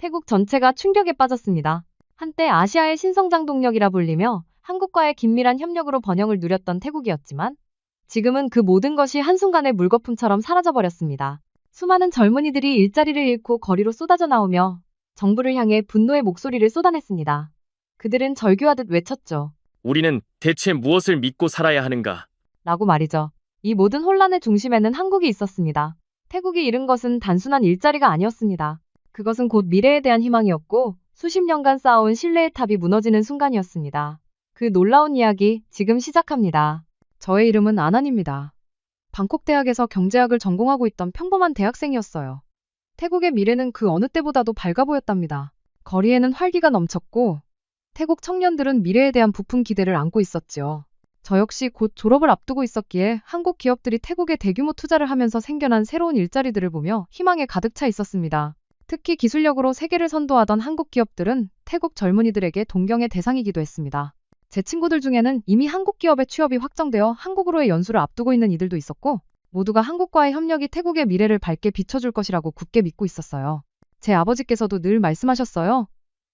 태국 전체가 충격에 빠졌습니다. 한때 아시아의 신성장 동력이라 불리며 한국과의 긴밀한 협력으로 번영을 누렸던 태국이었지만 지금은 그 모든 것이 한순간에 물거품처럼 사라져버렸습니다. 수많은 젊은이들이 일자리를 잃고 거리로 쏟아져 나오며 정부를 향해 분노의 목소리를 쏟아냈습니다. 그들은 절규하듯 외쳤죠. 우리는 대체 무엇을 믿고 살아야 하는가? 라고 말이죠. 이 모든 혼란의 중심에는 한국이 있었습니다. 태국이 잃은 것은 단순한 일자리가 아니었습니다. 그것은 곧 미래에 대한 희망이었고 수십 년간 쌓아온 신뢰의 탑이 무너지는 순간이었습니다. 그 놀라운 이야기 지금 시작합니다. 저의 이름은 아난입니다. 방콕 대학에서 경제학을 전공하고 있던 평범한 대학생이었어요. 태국의 미래는 그 어느 때보다도 밝아 보였답니다. 거리에는 활기가 넘쳤고 태국 청년들은 미래에 대한 부푼 기대를 안고 있었지요. 저 역시 곧 졸업을 앞두고 있었기에 한국 기업들이 태국에 대규모 투자를 하면서 생겨난 새로운 일자리들을 보며 희망에 가득 차 있었습니다. 특히 기술력으로 세계를 선도하던 한국 기업들은 태국 젊은이들에게 동경의 대상이기도 했습니다. 제 친구들 중에는 이미 한국 기업에 취업이 확정되어 한국으로의 연수를 앞두고 있는 이들도 있었고 모두가 한국과의 협력이 태국의 미래를 밝게 비춰줄 것이라고 굳게 믿고 있었어요. 제 아버지께서도 늘 말씀하셨어요.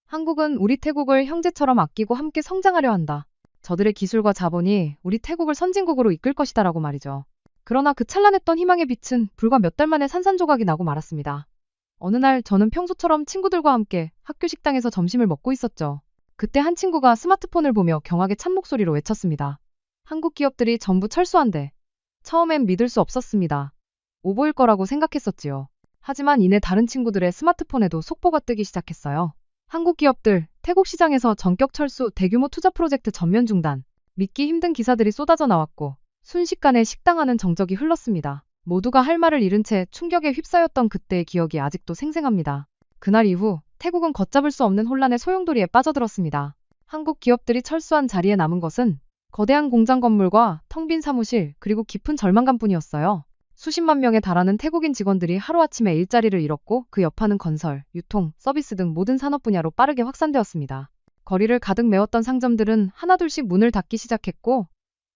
한국은 우리 태국을 형제처럼 아끼고 함께 성장하려 한다. 저들의 기술과 자본이 우리 태국을 선진국으로 이끌 것이다 라고 말이죠. 그러나 그 찬란했던 희망의 빛은 불과 몇 달 만에 산산조각이 나고 말았습니다. 어느 날 저는 평소처럼 친구들과 함께 학교 식당에서 점심을 먹고 있었죠. 그때 한 친구가 스마트폰을 보며 경악의 찬 목소리로 외쳤습니다. 한국 기업들이 전부 철수한대. 처음엔 믿을 수 없었습니다. 오보일 거라고 생각했었지요. 하지만 이내 다른 친구들의 스마트폰에도 속보가 뜨기 시작했어요. 한국 기업들, 태국 시장에서 전격 철수, 대규모 투자 프로젝트 전면 중단. 믿기 힘든 기사들이 쏟아져 나왔고 순식간에 식당하는 정적이 흘렀습니다. 모두가 할 말을 잃은 채 충격에 휩싸였던 그때의 기억이 아직도 생생합니다. 그날 이후 태국은 걷잡을 수 없는 혼란의 소용돌이에 빠져들었습니다. 한국 기업들이 철수한 자리에 남은 것은 거대한 공장 건물과 텅 빈 사무실 그리고 깊은 절망감뿐이었어요. 수십만 명에 달하는 태국인 직원들이 하루아침에 일자리를 잃었고 그 여파는 건설, 유통, 서비스 등 모든 산업 분야로 빠르게 확산되었습니다. 거리를 가득 메웠던 상점들은 하나둘씩 문을 닫기 시작했고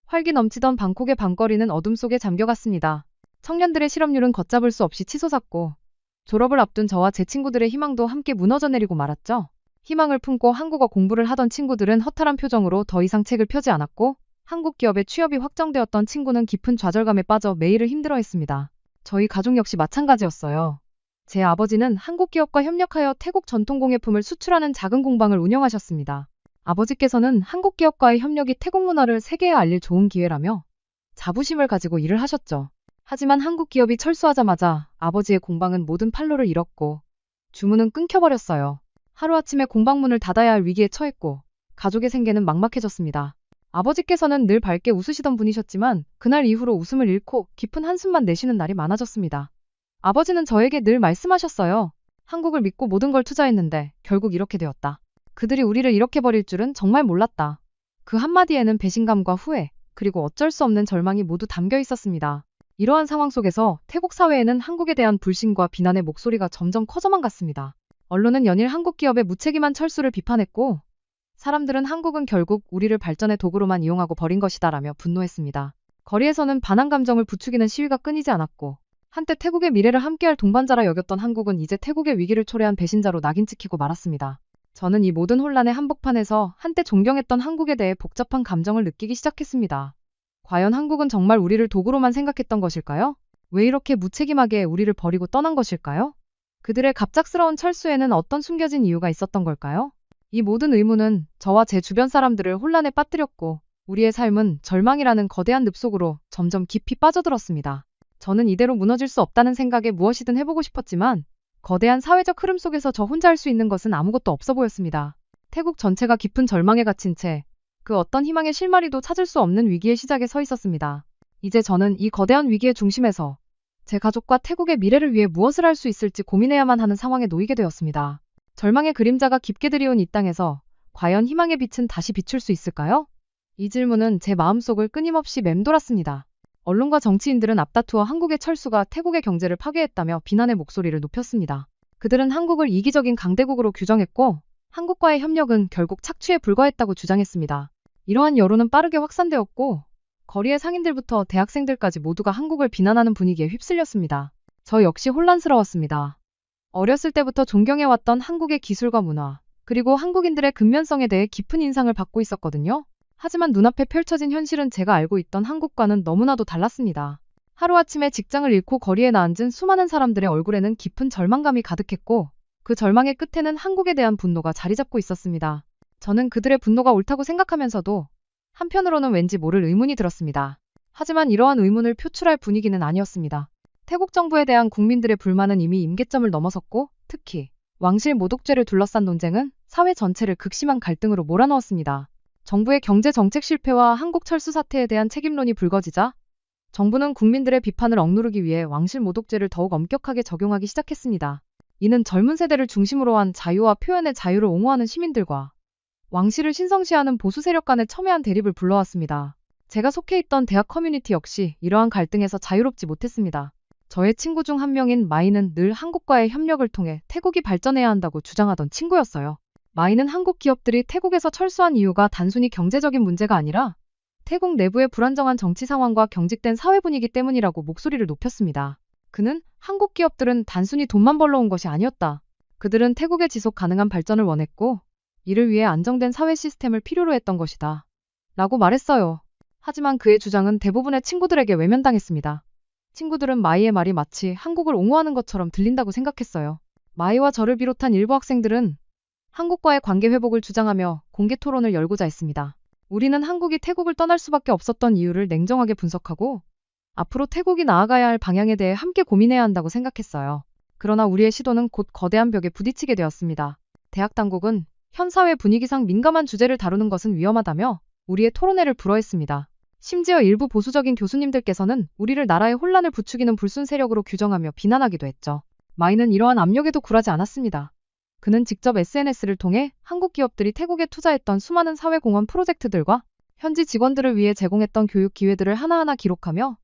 활기 넘치던 방콕의 밤거리는 어둠 속에 잠겨갔습니다. 청년들의 실업률은 걷잡을 수 없이 치솟았고 졸업을 앞둔 저와 제 친구들의 희망도 함께 무너져 내리고 말았죠. 희망을 품고 한국어 공부를 하던 친구들은 허탈한 표정으로 더 이상 책을 펴지 않았고 한국 기업에 취업이 확정되었던 친구는 깊은 좌절감에 빠져 매일을 힘들어했습니다. 저희 가족 역시 마찬가지였어요. 제 아버지는 한국 기업과 협력하여 태국 전통공예품을 수출하는 작은 공방을 운영하셨습니다. 아버지께서는 한국 기업과의 협력이 태국 문화를 세계에 알릴 좋은 기회라며 자부심을 가지고 일을 하셨죠. 하지만 한국 기업이 철수하자마자 아버지의 공방은 모든 판로를 잃었고 주문은 끊겨버렸어요. 하루아침에 공방문을 닫아야 할 위기에 처했고 가족의 생계는 막막해졌습니다. 아버지께서는 늘 밝게 웃으시던 분이셨지만 그날 이후로 웃음을 잃고 깊은 한숨만 내쉬는 날이 많아졌습니다. 아버지는 저에게 늘 말씀하셨어요. 한국을 믿고 모든 걸 투자했는데 결국 이렇게 되었다. 그들이 우리를 이렇게 버릴 줄은 정말 몰랐다. 그 한마디에는 배신감과 후회, 그리고 어쩔 수 없는 절망이 모두 담겨 있었습니다. 이러한 상황 속에서 태국 사회에는 한국에 대한 불신과 비난의 목소리가 점점 커져만 갔습니다. 언론은 연일 한국 기업의 무책임한 철수를 비판했고 사람들은 한국은 결국 우리를 발전의 도구로만 이용하고 버린 것이다라며 분노했습니다. 거리에서는 반한 감정을 부추기는 시위가 끊이지 않았고 한때 태국의 미래를 함께할 동반자라 여겼던 한국은 이제 태국의 위기를 초래한 배신자로 낙인 찍히고 말았습니다. 저는 이 모든 혼란의 한복판에서 한때 존경했던 한국에 대해 복잡한 감정을 느끼기 시작했습니다. 과연 한국은 정말 우리를 도구로만 생각했던 것일까요? 왜 이렇게 무책임하게 우리를 버리고 떠난 것일까요? 그들의 갑작스러운 철수에는 어떤 숨겨진 이유가 있었던 걸까요? 이 모든 의문은 저와 제 주변 사람들을 혼란에 빠뜨렸고 우리의 삶은 절망이라는 거대한 늪 속으로 점점 깊이 빠져들었습니다. 저는 이대로 무너질 수 없다는 생각에 무엇이든 해보고 싶었지만 거대한 사회적 흐름 속에서 저 혼자 할 수 있는 것은 아무것도 없어 보였습니다. 태국 전체가 깊은 절망에 갇힌 채 그 어떤 희망의 실마리도 찾을 수 없는 위기의 시작에 서 있었습니다. 이제 저는 이 거대한 위기의 중심에서 제 가족과 태국의 미래를 위해 무엇을 할 수 있을지 고민해야만 하는 상황에 놓이게 되었습니다. 절망의 그림자가 깊게 들이온 이 땅에서 과연 희망의 빛은 다시 비출 수 있을까요? 이 질문은 제 마음속을 끊임없이 맴돌았습니다. 언론과 정치인들은 앞다투어 한국의 철수가 태국의 경제를 파괴했다며 비난의 목소리를 높였습니다. 그들은 한국을 이기적인 강대국으로 규정했고 한국과의 협력은 결국 착취에 불과했다고 주장했습니다. 이러한 여론은 빠르게 확산되었고 거리의 상인들부터 대학생들까지 모두가 한국을 비난하는 분위기에 휩쓸렸습니다. 저 역시 혼란스러웠습니다. 어렸을 때부터 존경해왔던 한국의 기술과 문화, 그리고 한국인들의 근면성에 대해 깊은 인상을 받고 있었거든요. 하지만 눈앞에 펼쳐진 현실은 제가 알고 있던 한국과는 너무나도 달랐습니다. 하루아침에 직장을 잃고 거리에 나앉은 수많은 사람들의 얼굴에는 깊은 절망감이 가득했고, 그 절망의 끝에는 한국에 대한 분노가 자리 잡고 있었습니다. 저는 그들의 분노가 옳다고 생각하면서도 한편으로는 왠지 모를 의문이 들었습니다. 하지만 이러한 의문을 표출할 분위기는 아니었습니다. 태국 정부에 대한 국민들의 불만은 이미 임계점을 넘어섰고, 특히 왕실 모독죄를 둘러싼 논쟁은 사회 전체를 극심한 갈등으로 몰아넣었습니다. 정부의 경제 정책 실패와 한국 철수 사태에 대한 책임론이 불거지자 정부는 국민들의 비판을 억누르기 위해 왕실 모독죄를 더욱 엄격하게 적용하기 시작했습니다. 이는 젊은 세대를 중심으로 한 자유와 표현의 자유를 옹호하는 시민들과 왕실을 신성시하는 보수 세력 간의 첨예한 대립을 불러왔습니다. 제가 속해 있던 대학 커뮤니티 역시 이러한 갈등에서 자유롭지 못했습니다. 저의 친구 중 한 명인 마이는 늘 한국과의 협력을 통해 태국이 발전해야 한다고 주장하던 친구였어요. 마이는 한국 기업들이 태국에서 철수한 이유가 단순히 경제적인 문제가 아니라 태국 내부의 불안정한 정치 상황과 경직된 사회 분위기 때문이라고 목소리를 높였습니다. 그는 한국 기업들은 단순히 돈만 벌러 온 것이 아니었다. 그들은 태국의 지속 가능한 발전을 원했고 이를 위해 안정된 사회 시스템을 필요로 했던 것이다. 라고 말했어요. 하지만 그의 주장은 대부분의 친구들에게 외면당했습니다. 친구들은 마이의 말이 마치 한국을 옹호하는 것처럼 들린다고 생각했어요. 마이와 저를 비롯한 일부 학생들은 한국과의 관계 회복을 주장하며 공개 토론을 열고자 했습니다. 우리는 한국이 태국을 떠날 수밖에 없었던 이유를 냉정하게 분석하고 앞으로 태국이 나아가야 할 방향에 대해 함께 고민해야 한다고 생각했어요. 그러나 우리의 시도는 곧 거대한 벽에 부딪히게 되었습니다. 대학 당국은 현 사회 분위기상 민감한 주제를 다루는 것은 위험하다며 우리의 토론회를 불허했습니다. 심지어 일부 보수적인 교수님들께서는 우리를 나라의 혼란을 부추기는 불순 세력으로 규정하며 비난하기도 했죠. 마이는 이러한 압력에도 굴하지 않았습니다. 그는 직접 SNS를 통해 한국 기업들이 태국에 투자했던 수많은 사회공헌 프로젝트들과 현지 직원들을 위해 제공했던 교육 기회들을 하나하나 기록하며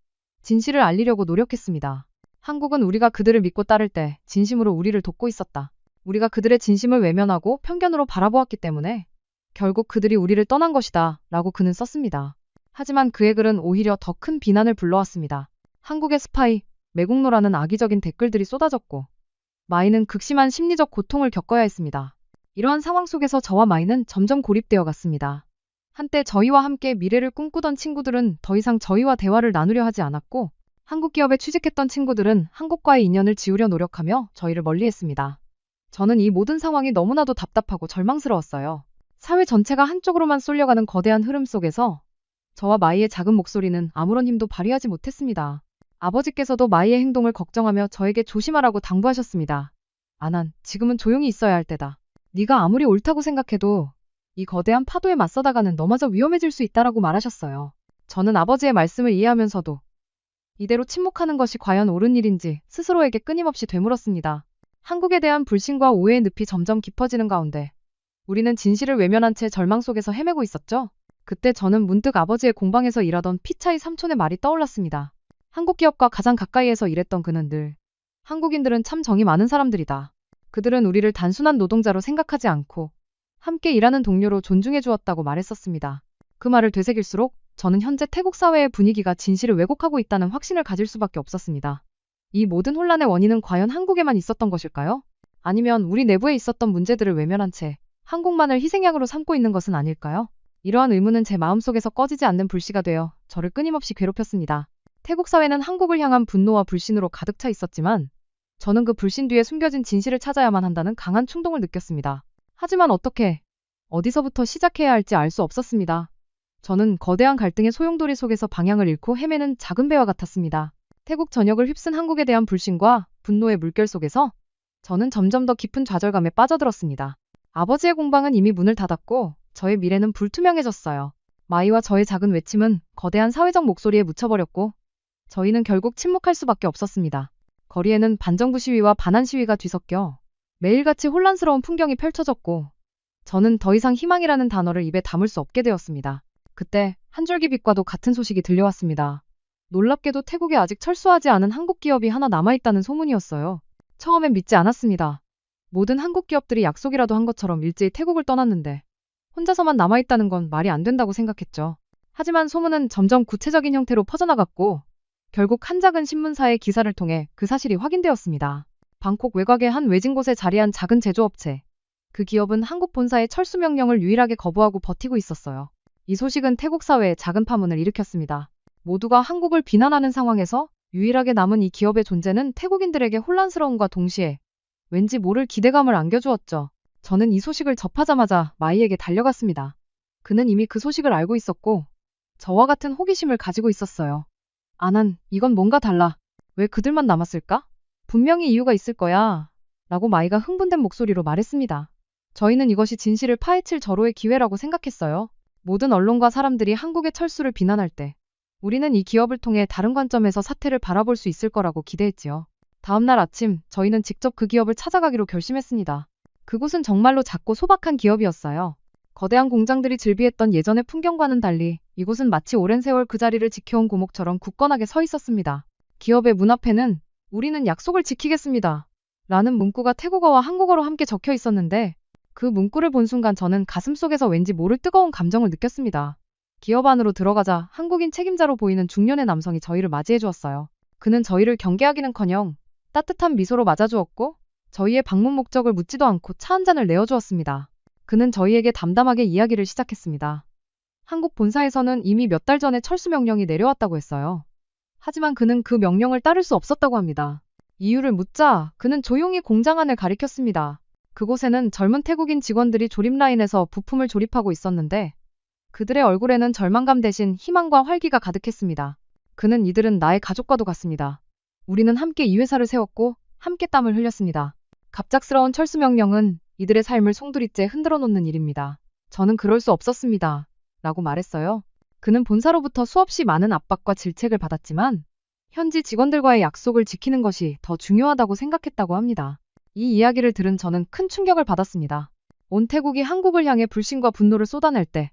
진실을 알리려고 노력했습니다. 한국은 우리가 그들을 믿고 따를 때 진심으로 우리를 돕고 있었다. 우리가 그들의 진심을 외면하고 편견으로 바라보았기 때문에 결국 그들이 우리를 떠난 것이다 라고 그는 썼습니다. 하지만 그의 글은 오히려 더 큰 비난을 불러왔습니다. 한국의 스파이, 매국노라는 악의적인 댓글들이 쏟아졌고 마이는 극심한 심리적 고통을 겪어야 했습니다. 이러한 상황 속에서 저와 마이는 점점 고립되어 갔습니다. 한때 저희와 함께 미래를 꿈꾸던 친구들은 더 이상 저희와 대화를 나누려 하지 않았고 한국 기업에 취직했던 친구들은 한국과의 인연을 지우려 노력하며 저희를 멀리했습니다. 저는 이 모든 상황이 너무나도 답답하고 절망스러웠어요. 사회 전체가 한쪽으로만 쏠려가는 거대한 흐름 속에서 저와 마이의 작은 목소리는 아무런 힘도 발휘하지 못했습니다. 아버지께서도 마이의 행동을 걱정하며 저에게 조심하라고 당부하셨습니다. 아난, 지금은 조용히 있어야 할 때다. 네가 아무리 옳다고 생각해도 이 거대한 파도에 맞서다가는 너마저 위험해질 수 있다라고 말하셨어요. 저는 아버지의 말씀을 이해하면서도 이대로 침묵하는 것이 과연 옳은 일인지 스스로에게 끊임없이 되물었습니다. 한국에 대한 불신과 오해의 늪이 점점 깊어지는 가운데 우리는 진실을 외면한 채 절망 속에서 헤매고 있었죠. 그때 저는 문득 아버지의 공방에서 일하던 피차이 삼촌의 말이 떠올랐습니다. 한국 기업과 가장 가까이에서 일했던 그는 늘 한국인들은 참 정이 많은 사람들이다. 그들은 우리를 단순한 노동자로 생각하지 않고 함께 일하는 동료로 존중해 주었다고 말했었습니다. 그 말을 되새길수록 저는 현재 태국 사회의 분위기가 진실을 왜곡하고 있다는 확신을 가질 수밖에 없었습니다. 이 모든 혼란의 원인은 과연 한국에만 있었던 것일까요? 아니면 우리 내부에 있었던 문제들을 외면한 채 한국만을 희생양으로 삼고 있는 것은 아닐까요? 이러한 의문은 제 마음속에서 꺼지지 않는 불씨가 되어 저를 끊임없이 괴롭혔습니다. 태국 사회는 한국을 향한 분노와 불신으로 가득 차 있었지만 저는 그 불신 뒤에 숨겨진 진실을 찾아야만 한다는 강한 충동을 느꼈습니다. 하지만 어떻게, 어디서부터 시작해야 할지 알 수 없었습니다. 저는 거대한 갈등의 소용돌이 속에서 방향을 잃고 헤매는 작은 배와 같았습니다. 태국 전역을 휩쓴 한국에 대한 불신과 분노의 물결 속에서 저는 점점 더 깊은 좌절감에 빠져들었습니다. 아버지의 공방은 이미 문을 닫았고 저의 미래는 불투명해졌어요. 마이와 저의 작은 외침은 거대한 사회적 목소리에 묻혀버렸고 저희는 결국 침묵할 수밖에 없었습니다. 거리에는 반정부 시위와 반한 시위가 뒤섞여 매일같이 혼란스러운 풍경이 펼쳐졌고 저는 더 이상 희망이라는 단어를 입에 담을 수 없게 되었습니다. 그때 한 줄기 빛과도 같은 소식이 들려왔습니다. 놀랍게도 태국에 아직 철수하지 않은 한국 기업이 하나 남아있다는 소문이었어요. 처음엔 믿지 않았습니다. 모든 한국 기업들이 약속이라도 한 것처럼 일제히 태국을 떠났는데 혼자서만 남아있다는 건 말이 안 된다고 생각했죠. 하지만 소문은 점점 구체적인 형태로 퍼져나갔고 결국 한 작은 신문사의 기사를 통해 그 사실이 확인되었습니다. 방콕 외곽의 한 외진 곳에 자리한 작은 제조업체. 그 기업은 한국 본사의 철수 명령을 유일하게 거부하고 버티고 있었어요. 이 소식은 태국 사회에 작은 파문을 일으켰습니다. 모두가 한국을 비난하는 상황에서 유일하게 남은 이 기업의 존재는 태국인들에게 혼란스러움과 동시에 왠지 모를 기대감을 안겨주었죠. 저는 이 소식을 접하자마자 마이에게 달려갔습니다. 그는 이미 그 소식을 알고 있었고 저와 같은 호기심을 가지고 있었어요. 아난, 이건 뭔가 달라. 왜 그들만 남았을까? 분명히 이유가 있을 거야. 라고 마이가 흥분된 목소리로 말했습니다. 저희는 이것이 진실을 파헤칠 절호의 기회라고 생각했어요. 모든 언론과 사람들이 한국의 철수를 비난할 때 우리는 이 기업을 통해 다른 관점에서 사태를 바라볼 수 있을 거라고 기대했지요. 다음 날 아침 저희는 직접 그 기업을 찾아가기로 결심했습니다. 그곳은 정말로 작고 소박한 기업이었어요. 거대한 공장들이 즐비했던 예전의 풍경과는 달리 이곳은 마치 오랜 세월 그 자리를 지켜온 고목처럼 굳건하게 서 있었습니다. 기업의 문 앞에는 우리는 약속을 지키겠습니다. 라는 문구가 태국어와 한국어로 함께 적혀 있었는데 그 문구를 본 순간 저는 가슴속에서 왠지 모를 뜨거운 감정을 느꼈습니다. 기업 안으로 들어가자 한국인 책임자로 보이는 중년의 남성이 저희를 맞이해 주었어요. 그는 저희를 경계하기는커녕 따뜻한 미소로 맞아주었고 저희의 방문 목적을 묻지도 않고 차 한 잔을 내어주었습니다. 그는 저희에게 담담하게 이야기를 시작했습니다. 한국 본사에서는 이미 몇 달 전에 철수 명령이 내려왔다고 했어요. 하지만 그는 그 명령을 따를 수 없었다고 합니다. 이유를 묻자 그는 조용히 공장 안을 가리켰습니다. 그곳에는 젊은 태국인 직원들이 조립라인에서 부품을 조립하고 있었는데 그들의 얼굴에는 절망감 대신 희망과 활기가 가득했습니다. 그는 이들은 나의 가족과도 같습니다. 우리는 함께 이 회사를 세웠고 함께 땀을 흘렸습니다. 갑작스러운 철수 명령은 이들의 삶을 송두리째 흔들어 놓는 일입니다. 저는 그럴 수 없었습니다. 라고 말했어요. 그는 본사로부터 수없이 많은 압박과 질책을 받았지만 현지 직원들과의 약속을 지키는 것이 더 중요하다고 생각했다고 합니다. 이 이야기를 들은 저는 큰 충격을 받았습니다. 온 태국이 한국을 향해 불신과 분노를 쏟아낼 때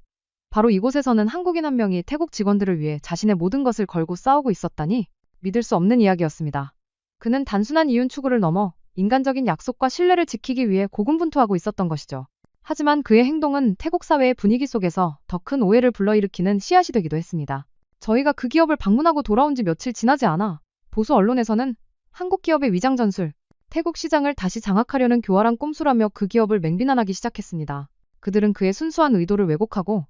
바로 이곳에서는 한국인 한 명이 태국 직원들을 위해 자신의 모든 것을 걸고 싸우고 있었다니 믿을 수 없는 이야기였습니다. 그는 단순한 이윤 추구를 넘어 인간적인 약속과 신뢰를 지키기 위해 고군분투하고 있었던 것이죠. 하지만 그의 행동은 태국 사회의 분위기 속에서 더 큰 오해를 불러일으키는 씨앗이 되기도 했습니다. 저희가 그 기업을 방문하고 돌아온 지 며칠 지나지 않아 보수 언론에서는 한국 기업의 위장 전술, 태국 시장을 다시 장악하려는 교활한 꼼수라며 그 기업을 맹비난하기 시작했습니다. 그들은 그의 순수한 의도를 왜곡하고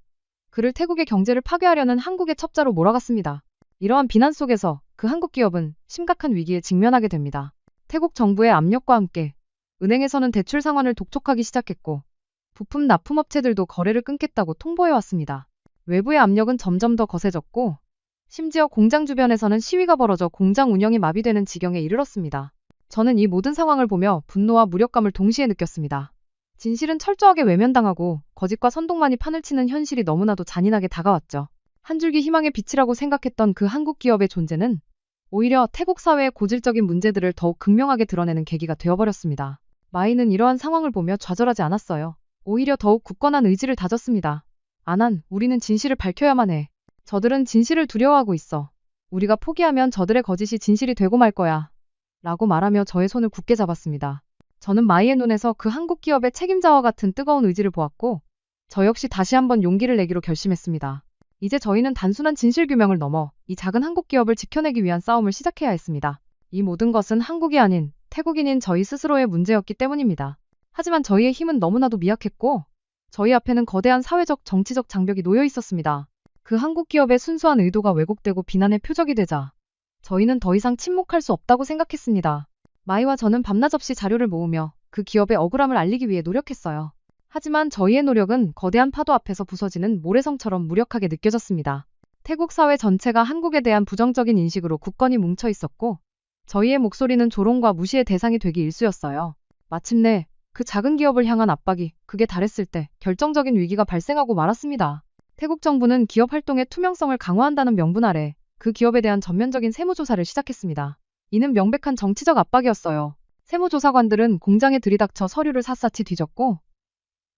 그를 태국의 경제를 파괴하려는 한국의 첩자로 몰아갔습니다. 이러한 비난 속에서 그 한국 기업은 심각한 위기에 직면하게 됩니다. 태국 정부의 압력과 함께 은행에서는 대출 상환을 독촉하기 시작했고 부품 납품업체들도 거래를 끊겠다고 통보해왔습니다. 외부의 압력은 점점 더 거세졌고 심지어 공장 주변에서는 시위가 벌어져 공장 운영이 마비되는 지경에 이르렀습니다. 저는 이 모든 상황을 보며 분노와 무력감을 동시에 느꼈습니다. 진실은 철저하게 외면당하고 거짓과 선동만이 판을 치는 현실이 너무나도 잔인하게 다가왔죠. 한 줄기 희망의 빛이라고 생각했던 그 한국 기업의 존재는 오히려 태국 사회의 고질적인 문제들을 더욱 극명하게 드러내는 계기가 되어버렸습니다. 마이는 이러한 상황을 보며 좌절하지 않았어요. 오히려 더욱 굳건한 의지를 다졌습니다. 아난, 우리는 진실을 밝혀야만 해. 저들은 진실을 두려워하고 있어. 우리가 포기하면 저들의 거짓이 진실이 되고 말 거야. 라고 말하며 저의 손을 굳게 잡았습니다. 저는 마이의 눈에서 그 한국 기업의 책임자와 같은 뜨거운 의지를 보았고 저 역시 다시 한번 용기를 내기로 결심했습니다. 이제 저희는 단순한 진실규명을 넘어 이 작은 한국 기업을 지켜내기 위한 싸움을 시작해야 했습니다. 이 모든 것은 한국이 아닌 태국인인 저희 스스로의 문제였기 때문입니다. 하지만 저희의 힘은 너무나도 미약했고 저희 앞에는 거대한 사회적 정치적 장벽이 놓여 있었습니다. 그 한국 기업의 순수한 의도가 왜곡되고 비난의 표적이 되자 저희는 더 이상 침묵할 수 없다고 생각했습니다. 마이와 저는 밤낮 없이 자료를 모으며 그 기업의 억울함을 알리기 위해 노력했어요. 하지만 저희의 노력은 거대한 파도 앞에서 부서지는 모래성처럼 무력하게 느껴졌습니다. 태국 사회 전체가 한국에 대한 부정적인 인식으로 굳건히 뭉쳐 있었고 저희의 목소리는 조롱과 무시의 대상이 되기 일쑤였어요. 마침내 그 작은 기업을 향한 압박이 극에 달했을 때 결정적인 위기가 발생하고 말았습니다. 태국 정부는 기업 활동의 투명성을 강화한다는 명분 아래 그 기업에 대한 전면적인 세무조사를 시작했습니다. 이는 명백한 정치적 압박이었어요. 세무조사관들은 공장에 들이닥쳐 서류를 샅샅이 뒤졌고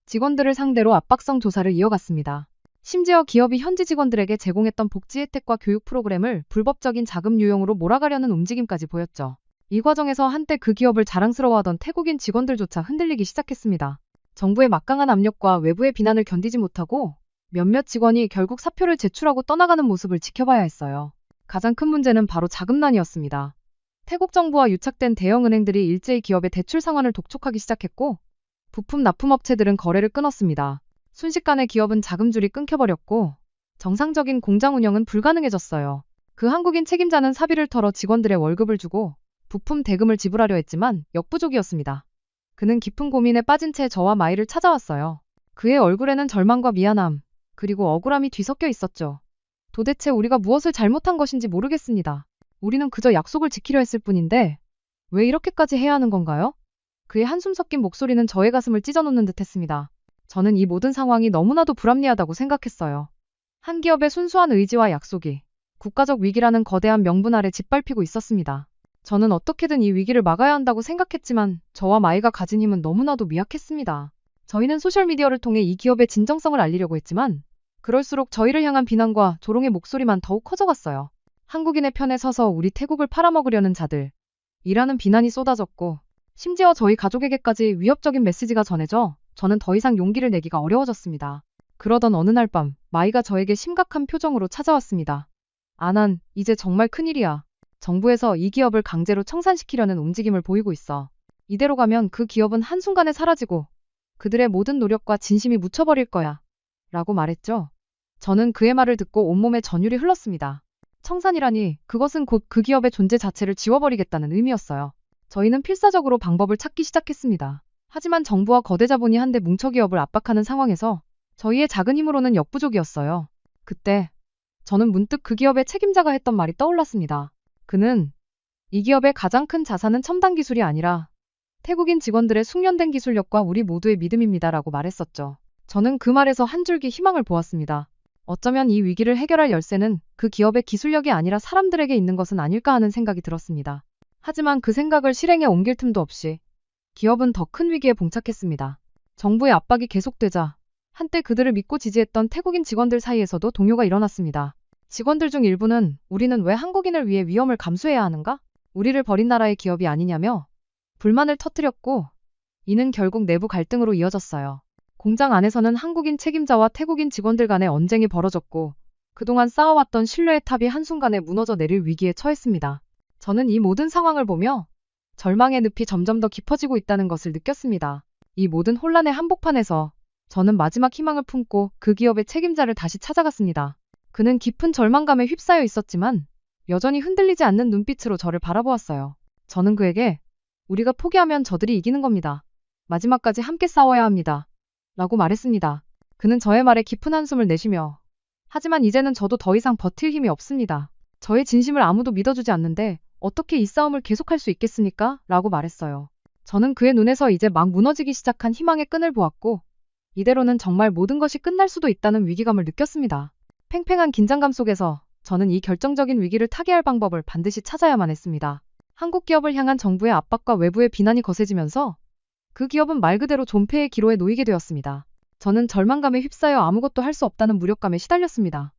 직원들을 상대로 압박성 조사를 이어갔습니다. 심지어 기업이 현지 직원들에게 제공했던 복지 혜택과 교육 프로그램을 불법적인 자금 유용으로 몰아가려는 움직임까지 보였죠. 이 과정에서 한때 그 기업을 자랑스러워하던 태국인 직원들조차 흔들리기 시작했습니다. 정부의 막강한 압력과 외부의 비난을 견디지 못하고 몇몇 직원이 결국 사표를 제출하고 떠나가는 모습을 지켜봐야 했어요. 가장 큰 문제는 바로 자금난이었습니다. 태국 정부와 유착된 대형 은행들이 일제히 기업의 대출 상환을 독촉하기 시작했고 부품 납품업체들은 거래를 끊었습니다. 순식간에 기업은 자금줄이 끊겨버렸고 정상적인 공장 운영은 불가능해졌어요. 그 한국인 책임자는 사비를 털어 직원들의 월급을 주고 부품 대금을 지불하려 했지만 역부족이었습니다. 그는 깊은 고민에 빠진 채 저와 마이를 찾아왔어요. 그의 얼굴에는 절망과 미안함, 그리고 억울함이 뒤섞여 있었죠. 도대체 우리가 무엇을 잘못한 것인지 모르겠습니다. 우리는 그저 약속을 지키려 했을 뿐인데 왜 이렇게까지 해야 하는 건가요? 그의 한숨 섞인 목소리는 저의 가슴을 찢어놓는 듯했습니다. 저는 이 모든 상황이 너무나도 불합리하다고 생각했어요. 한 기업의 순수한 의지와 약속이 국가적 위기라는 거대한 명분 아래 짓밟히고 있었습니다. 저는 어떻게든 이 위기를 막아야 한다고 생각했지만 저와 마이가 가진 힘은 너무나도 미약했습니다. 저희는 소셜미디어를 통해 이 기업의 진정성을 알리려고 했지만 그럴수록 저희를 향한 비난과 조롱의 목소리만 더욱 커져갔어요. 한국인의 편에 서서 우리 태국을 팔아먹으려는 자들, 이라는 비난이 쏟아졌고 심지어 저희 가족에게까지 위협적인 메시지가 전해져 저는 더 이상 용기를 내기가 어려워졌습니다. 그러던 어느 날 밤 마이가 저에게 심각한 표정으로 찾아왔습니다. 아난, 이제 정말 큰일이야. 정부에서 이 기업을 강제로 청산시키려는 움직임을 보이고 있어. 이대로 가면 그 기업은 한순간에 사라지고 그들의 모든 노력과 진심이 묻혀버릴 거야. 라고 말했죠. 저는 그의 말을 듣고 온몸에 전율이 흘렀습니다. 청산이라니 그것은 곧 그 기업의 존재 자체를 지워버리겠다는 의미였어요. 저희는 필사적으로 방법을 찾기 시작했습니다. 하지만 정부와 거대 자본이 한데 뭉쳐기업을 압박하는 상황에서 저희의 작은 힘으로는 역부족이었어요. 그때 저는 문득 그 기업의 책임자가 했던 말이 떠올랐습니다. 그는 이 기업의 가장 큰 자산은 첨단 기술이 아니라 태국인 직원들의 숙련된 기술력과 우리 모두의 믿음입니다. 라고 말했었죠. 저는 그 말에서 한 줄기 희망을 보았습니다. 어쩌면 이 위기를 해결할 열쇠는 그 기업의 기술력이 아니라 사람들에게 있는 것은 아닐까 하는 생각이 들었습니다. 하지만 그 생각을 실행에 옮길 틈도 없이 기업은 더 큰 위기에 봉착했습니다. 정부의 압박이 계속되자 한때 그들을 믿고 지지했던 태국인 직원들 사이에서도 동요가 일어났습니다. 직원들 중 일부는 우리는 왜 한국인을 위해 위험을 감수해야 하는가? 우리를 버린 나라의 기업이 아니냐며 불만을 터뜨렸고 이는 결국 내부 갈등으로 이어졌어요. 공장 안에서는 한국인 책임자와 태국인 직원들 간의 언쟁이 벌어졌고 그동안 쌓아왔던 신뢰의 탑이 한순간에 무너져 내릴 위기에 처했습니다. 저는 이 모든 상황을 보며 절망의 늪이 점점 더 깊어지고 있다는 것을 느꼈습니다. 이 모든 혼란의 한복판에서 저는 마지막 희망을 품고 그 기업의 책임자를 다시 찾아갔습니다. 그는 깊은 절망감에 휩싸여 있었지만 여전히 흔들리지 않는 눈빛으로 저를 바라보았어요. 저는 그에게 우리가 포기하면 저들이 이기는 겁니다. 마지막까지 함께 싸워야 합니다. 라고 말했습니다. 그는 저의 말에 깊은 한숨을 내쉬며 하지만 이제는 저도 더 이상 버틸 힘이 없습니다. 저의 진심을 아무도 믿어주지 않는데 어떻게 이 싸움을 계속할 수 있겠습니까? 라고 말했어요. 저는 그의 눈에서 이제 막 무너지기 시작한 희망의 끈을 보았고 이대로는 정말 모든 것이 끝날 수도 있다는 위기감을 느꼈습니다. 팽팽한 긴장감 속에서 저는 이 결정적인 위기를 타개할 방법을 반드시 찾아야만 했습니다. 한국 기업을 향한 정부의 압박과 외부의 비난이 거세지면서 그 기업은 말 그대로 존폐의 기로에 놓이게 되었습니다. 저는 절망감에 휩싸여 아무것도 할 수 없다는 무력감에 시달렸습니다.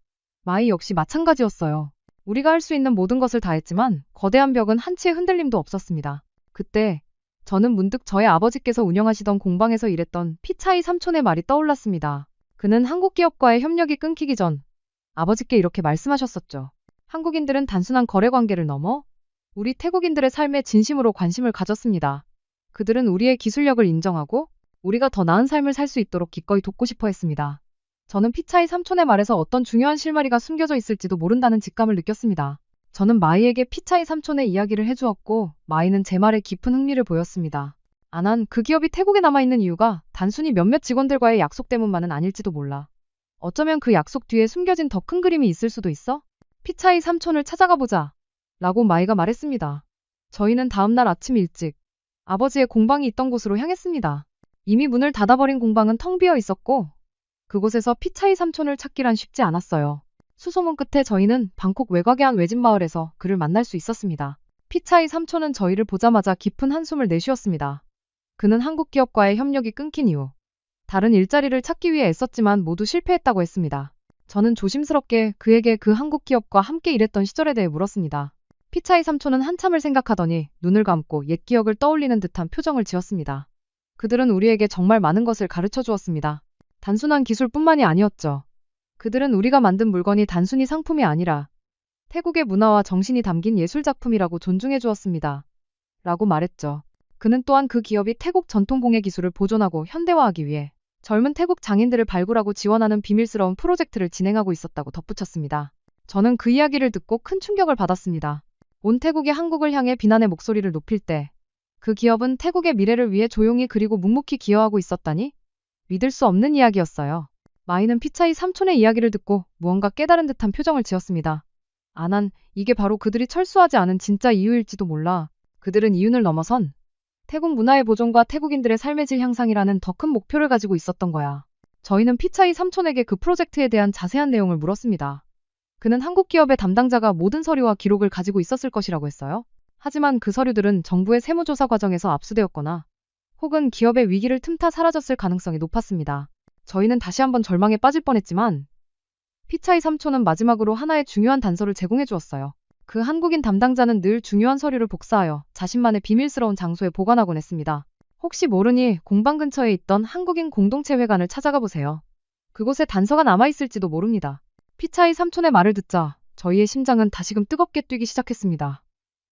마이 역시 마찬가지였어요. 우리가 할 수 있는 모든 것을 다했지만 거대한 벽은 한치의 흔들림도 없었습니다. 그때 저는 문득 저의 아버지께서 운영하시던 공방에서 일했던 피차이 삼촌의 말이 떠올랐습니다. 그는 한국 기업과의 협력이 끊기기 전 아버지께 이렇게 말씀하셨었죠. 한국인들은 단순한 거래 관계를 넘어 우리 태국인들의 삶에 진심으로 관심을 가졌습니다. 그들은 우리의 기술력을 인정하고 우리가 더 나은 삶을 살 수 있도록 기꺼이 돕고 싶어 했습니다. 저는 피차이 삼촌의 말에서 어떤 중요한 실마리가 숨겨져 있을지도 모른다는 직감을 느꼈습니다. 저는 마이에게 피차이 삼촌의 이야기를 해주었고 마이는 제 말에 깊은 흥미를 보였습니다. 난 그 기업이 태국에 남아있는 이유가 단순히 몇몇 직원들과의 약속 때문만은 아닐지도 몰라. 어쩌면 그 약속 뒤에 숨겨진 더 큰 그림이 있을 수도 있어? 피차이 삼촌을 찾아가 보자. 라고 마이가 말했습니다. 저희는 다음날 아침 일찍 아버지의 공방이 있던 곳으로 향했습니다. 이미 문을 닫아버린 공방은 텅 비어 있었고 그곳에서 피차이 삼촌을 찾기란 쉽지 않았어요. 수소문 끝에 저희는 방콕 외곽의 한 외진 마을에서 그를 만날 수 있었습니다. 피차이 삼촌은 저희를 보자마자 깊은 한숨을 내쉬었습니다. 그는 한국 기업과의 협력이 끊긴 이후 다른 일자리를 찾기 위해 애썼지만 모두 실패했다고 했습니다. 저는 조심스럽게 그에게 그 한국 기업과 함께 일했던 시절에 대해 물었습니다. 피차이 삼촌은 한참을 생각하더니 눈을 감고 옛 기억을 떠올리는 듯한 표정을 지었습니다. 그들은 우리에게 정말 많은 것을 가르쳐 주었습니다. 단순한 기술뿐만이 아니었죠. 그들은 우리가 만든 물건이 단순히 상품이 아니라 태국의 문화와 정신이 담긴 예술작품이라고 존중해 주었습니다. 라고 말했죠. 그는 또한 그 기업이 태국 전통공예 기술을 보존하고 현대화하기 위해 젊은 태국 장인들을 발굴하고 지원하는 비밀스러운 프로젝트를 진행하고 있었다고 덧붙였습니다. 저는 그 이야기를 듣고 큰 충격을 받았습니다. 온 태국이 한국을 향해 비난의 목소리를 높일 때 그 기업은 태국의 미래를 위해 조용히 그리고 묵묵히 기여하고 있었다니? 믿을 수 없는 이야기였어요. 마이는 피차이 삼촌의 이야기를 듣고 무언가 깨달은 듯한 표정을 지었습니다. 아난, 이게 바로 그들이 철수하지 않은 진짜 이유일지도 몰라. 그들은 이윤을 넘어선 태국 문화의 보존과 태국인들의 삶의 질 향상이라는 더 큰 목표를 가지고 있었던 거야. 저희는 피차이 삼촌에게 그 프로젝트에 대한 자세한 내용을 물었습니다. 그는 한국 기업의 담당자가 모든 서류와 기록을 가지고 있었을 것이라고 했어요. 하지만 그 서류들은 정부의 세무조사 과정에서 압수되었거나 혹은 기업의 위기를 틈타 사라졌을 가능성이 높았습니다. 저희는 다시 한번 절망에 빠질 뻔했지만 피차이 삼촌은 마지막으로 하나의 중요한 단서를 제공해 주었어요. 그 한국인 담당자는 늘 중요한 서류를 복사하여 자신만의 비밀스러운 장소에 보관하곤 했습니다. 혹시 모르니 공방 근처에 있던 한국인 공동체 회관을 찾아가 보세요. 그곳에 단서가 남아있을지도 모릅니다. 피차이 삼촌의 말을 듣자 저희의 심장은 다시금 뜨겁게 뛰기 시작했습니다.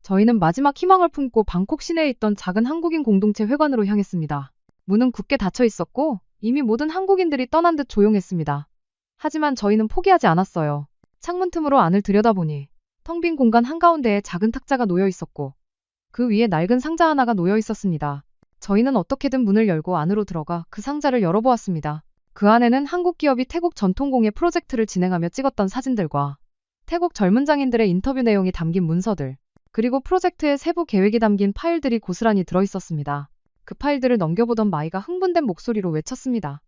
저희는 마지막 희망을 품고 방콕 시내에 있던 작은 한국인 공동체 회관으로 향했습니다. 문은 굳게 닫혀 있었고 이미 모든 한국인들이 떠난 듯 조용했습니다. 하지만 저희는 포기하지 않았어요. 창문 틈으로 안을 들여다보니 텅 빈 공간 한가운데에 작은 탁자가 놓여 있었고 그 위에 낡은 상자 하나가 놓여 있었습니다. 저희는 어떻게든 문을 열고 안으로 들어가 그 상자를 열어보았습니다. 그 안에는 한국 기업이 태국 전통공예 프로젝트를 진행하며 찍었던 사진들과 태국 젊은 장인들의 인터뷰 내용이 담긴 문서들, 그리고 프로젝트의 세부 계획이 담긴 파일들이 고스란히 들어있었습니다. 그 파일들을 넘겨보던 마이가 흥분된 목소리로 외쳤습니다.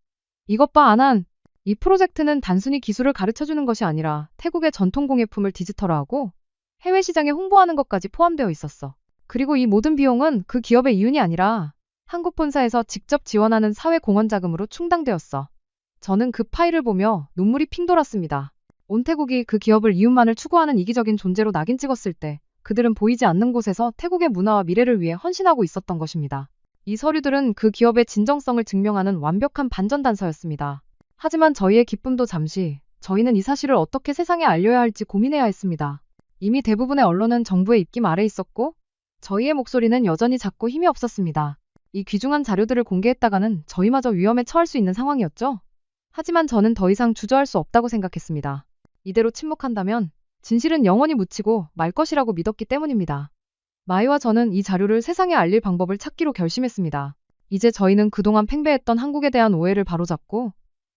이것 봐, 아난. 이 프로젝트는 단순히 기술을 가르쳐주는 것이 아니라 태국의 전통공예품을 디지털화하고 해외 시장에 홍보하는 것까지 포함되어 있었어. 그리고 이 모든 비용은 그 기업의 이윤이 아니라 한국 본사에서 직접 지원하는 사회공헌 자금으로 충당되었어. 저는 그 파일을 보며 눈물이 핑 돌았습니다. 온 태국이 그 기업을 이윤만을 추구하는 이기적인 존재로 낙인 찍었을 때 그들은 보이지 않는 곳에서 태국의 문화와 미래를 위해 헌신하고 있었던 것입니다. 이 서류들은 그 기업의 진정성을 증명하는 완벽한 반전 단서였습니다. 하지만 저희의 기쁨도 잠시, 저희는 이 사실을 어떻게 세상에 알려야 할지 고민해야 했습니다. 이미 대부분의 언론은 정부의 입김 아래 있었고 저희의 목소리는 여전히 작고 힘이 없었습니다. 이 귀중한 자료들을 공개했다가는 저희마저 위험에 처할 수 있는 상황이었죠. 하지만 저는 더 이상 주저할 수 없다고 생각했습니다. 이대로 침묵한다면 진실은 영원히 묻히고 말 것이라고 믿었기 때문입니다. 마이와 저는 이 자료를 세상에 알릴 방법을 찾기로 결심했습니다. 이제 저희는 그동안 팽배했던 한국에 대한 오해를 바로잡고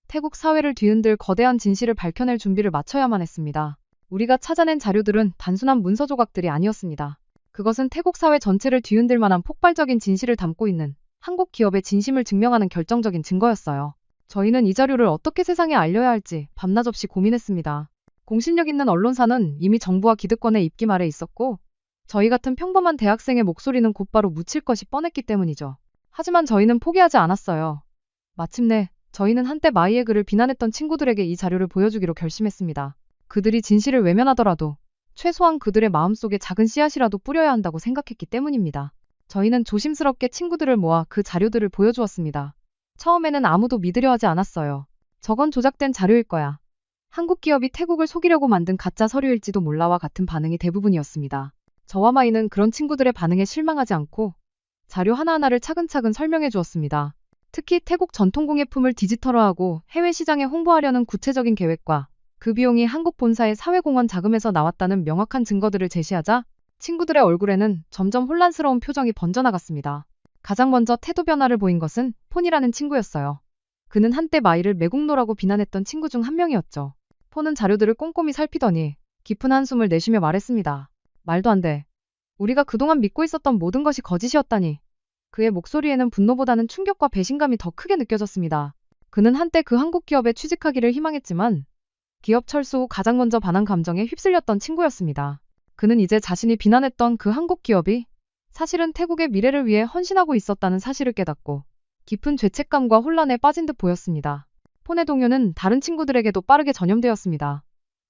태국 사회를 뒤흔들 거대한 진실을 밝혀낼 준비를 마쳐야만 했습니다. 우리가 찾아낸 자료들은 단순한 문서 조각들이 아니었습니다. 그것은 태국 사회 전체를 뒤흔들 만한 폭발적인 진실을 담고 있는 한국 기업의 진심을 증명하는 결정적인 증거였어요. 저희는 이 자료를 어떻게 세상에 알려야 할지 밤낮없이 고민했습니다. 공신력 있는 언론사는 이미 정부와 기득권의 입김 아래 있었고 저희 같은 평범한 대학생의 목소리는 곧바로 묻힐 것이 뻔했기 때문이죠. 하지만 저희는 포기하지 않았어요. 마침내 저희는 한때 마이의 글을 비난했던 친구들에게 이 자료를 보여주기로 결심했습니다. 그들이 진실을 외면하더라도 최소한 그들의 마음속에 작은 씨앗이라도 뿌려야 한다고 생각했기 때문입니다. 저희는 조심스럽게 친구들을 모아 그 자료들을 보여주었습니다. 처음에는 아무도 믿으려 하지 않았어요. 저건 조작된 자료일 거야. 한국 기업이 태국을 속이려고 만든 가짜 서류일지도 몰라와 같은 반응이 대부분이었습니다. 저와 마이는 그런 친구들의 반응에 실망하지 않고 자료 하나하나를 차근차근 설명해 주었습니다. 특히 태국 전통공예품을 디지털화하고 해외 시장에 홍보하려는 구체적인 계획과 그 비용이 한국 본사의 사회공헌 자금에서 나왔다는 명확한 증거들을 제시하자 친구들의 얼굴에는 점점 혼란스러운 표정이 번져나갔습니다. 가장 먼저 태도 변화를 보인 것은 폰이라는 친구였어요. 그는 한때 마이를 매국노라고 비난했던 친구 중 한 명이었죠. 폰은 자료들을 꼼꼼히 살피더니 깊은 한숨을 내쉬며 말했습니다. 말도 안 돼. 우리가 그동안 믿고 있었던 모든 것이 거짓이었다니. 그의 목소리에는 분노보다는 충격과 배신감이 더 크게 느껴졌습니다. 그는 한때 그 한국 기업에 취직하기를 희망했지만 기업 철수 후 가장 먼저 반한 감정에 휩쓸렸던 친구였습니다. 그는 이제 자신이 비난했던 그 한국 기업이 사실은 태국의 미래를 위해 헌신하고 있었다는 사실을 깨닫고 깊은 죄책감과 혼란에 빠진 듯 보였습니다. 폰의 동요는 다른 친구들에게도 빠르게 전염되었습니다.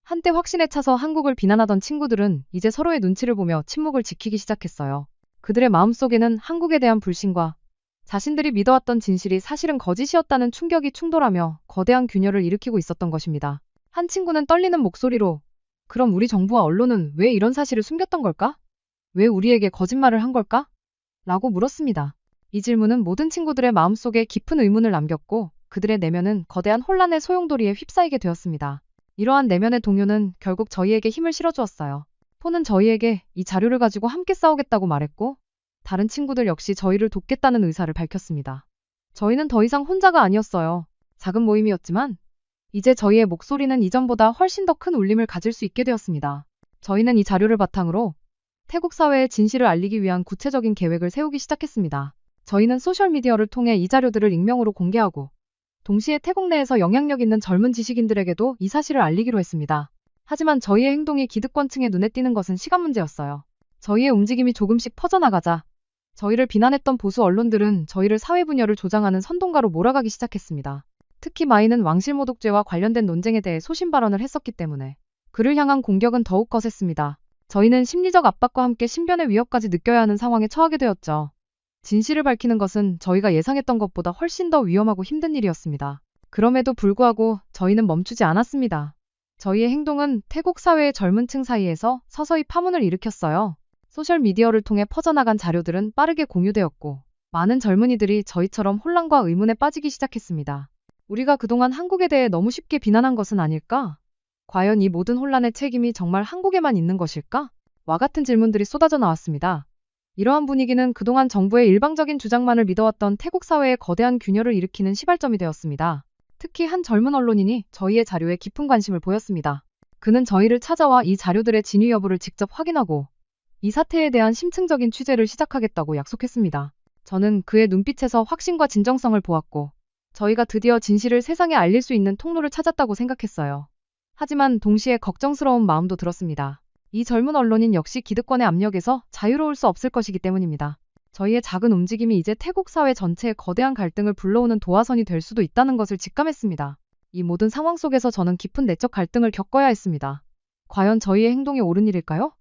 한때 확신에 차서 한국을 비난하던 친구들은 이제 서로의 눈치를 보며 침묵을 지키기 시작했어요. 그들의 마음속에는 한국에 대한 불신과 자신들이 믿어왔던 진실이 사실은 거짓이었다는 충격이 충돌하며 거대한 균열을 일으키고 있었던 것입니다. 한 친구는 떨리는 목소리로 그럼 우리 정부와 언론은 왜 이런 사실을 숨겼던 걸까? 왜 우리에게 거짓말을 한 걸까? 라고 물었습니다. 이 질문은 모든 친구들의 마음속에 깊은 의문을 남겼고 그들의 내면은 거대한 혼란의 소용돌이에 휩싸이게 되었습니다. 이러한 내면의 동요는 결국 저희에게 힘을 실어주었어요. 폰은 저희에게 이 자료를 가지고 함께 싸우겠다고 말했고 다른 친구들 역시 저희를 돕겠다는 의사를 밝혔습니다. 저희는 더 이상 혼자가 아니었어요. 작은 모임이었지만 이제 저희의 목소리는 이전보다 훨씬 더 큰 울림을 가질 수 있게 되었습니다. 저희는 이 자료를 바탕으로 태국 사회의 진실을 알리기 위한 구체적인 계획을 세우기 시작했습니다. 저희는 소셜미디어를 통해 이 자료들을 익명으로 공개하고 동시에 태국 내에서 영향력 있는 젊은 지식인들에게도 이 사실을 알리기로 했습니다. 하지만 저희의 행동이 기득권층의 눈에 띄는 것은 시간 문제였어요. 저희의 움직임이 조금씩 퍼져나가자 저희를 비난했던 보수 언론들은 저희를 사회 분열을 조장하는 선동가로 몰아가기 시작했습니다. 특히 마이는 왕실모독죄와 관련된 논쟁에 대해 소신 발언을 했었기 때문에 그를 향한 공격은 더욱 거셌습니다. 저희는 심리적 압박과 함께 신변의 위협까지 느껴야 하는 상황에 처하게 되었죠. 진실을 밝히는 것은 저희가 예상했던 것보다 훨씬 더 위험하고 힘든 일이었습니다. 그럼에도 불구하고 저희는 멈추지 않았습니다. 저희의 행동은 태국 사회의 젊은 층 사이에서 서서히 파문을 일으켰어요. 소셜미디어를 통해 퍼져나간 자료들은 빠르게 공유되었고 많은 젊은이들이 저희처럼 혼란과 의문에 빠지기 시작했습니다. 우리가 그동안 한국에 대해 너무 쉽게 비난한 것은 아닐까? 과연 이 모든 혼란의 책임이 정말 한국에만 있는 것일까? 와 같은 질문들이 쏟아져 나왔습니다. 이러한 분위기는 그동안 정부의 일방적인 주장만을 믿어왔던 태국 사회의 거대한 균열을 일으키는 시발점이 되었습니다. 특히 한 젊은 언론인이 저희의 자료에 깊은 관심을 보였습니다. 그는 저희를 찾아와 이 자료들의 진위 여부를 직접 확인하고 이 사태에 대한 심층적인 취재를 시작하겠다고 약속했습니다. 저는 그의 눈빛에서 확신과 진정성을 보았고 저희가 드디어 진실을 세상에 알릴 수 있는 통로를 찾았다고 생각했어요. 하지만 동시에 걱정스러운 마음도 들었습니다. 이 젊은 언론인 역시 기득권의 압력에서 자유로울 수 없을 것이기 때문입니다. 저희의 작은 움직임이 이제 태국 사회 전체의 거대한 갈등을 불러오는 도화선이 될 수도 있다는 것을 직감했습니다. 이 모든 상황 속에서 저는 깊은 내적 갈등을 겪어야 했습니다. 과연 저희의 행동이 옳은 일일까요?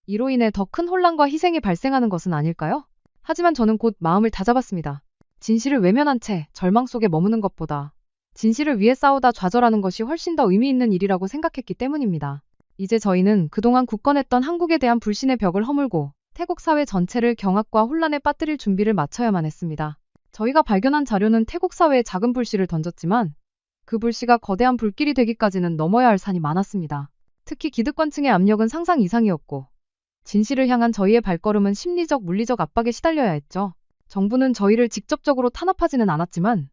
이로 인해 더 큰 혼란과 희생이 발생하는 것은 아닐까요? 하지만 저는 곧 마음을 다잡았습니다. 진실을 외면한 채 절망 속에 머무는 것보다 진실을 위해 싸우다 좌절하는 것이 훨씬 더 의미 있는 일이라고 생각했기 때문입니다. 이제 저희는 그동안 굳건했던 한국에 대한 불신의 벽을 허물고 태국 사회 전체를 경악과 혼란에 빠뜨릴 준비를 마쳐야만 했습니다. 저희가 발견한 자료는 태국 사회에 작은 불씨를 던졌지만 그 불씨가 거대한 불길이 되기까지는 넘어야 할 산이 많았습니다. 특히 기득권층의 압력은 상상 이상이었고 진실을 향한 저희의 발걸음은 심리적, 물리적 압박에 시달려야 했죠. 정부는 저희를 직접적으로 탄압하지는 않았지만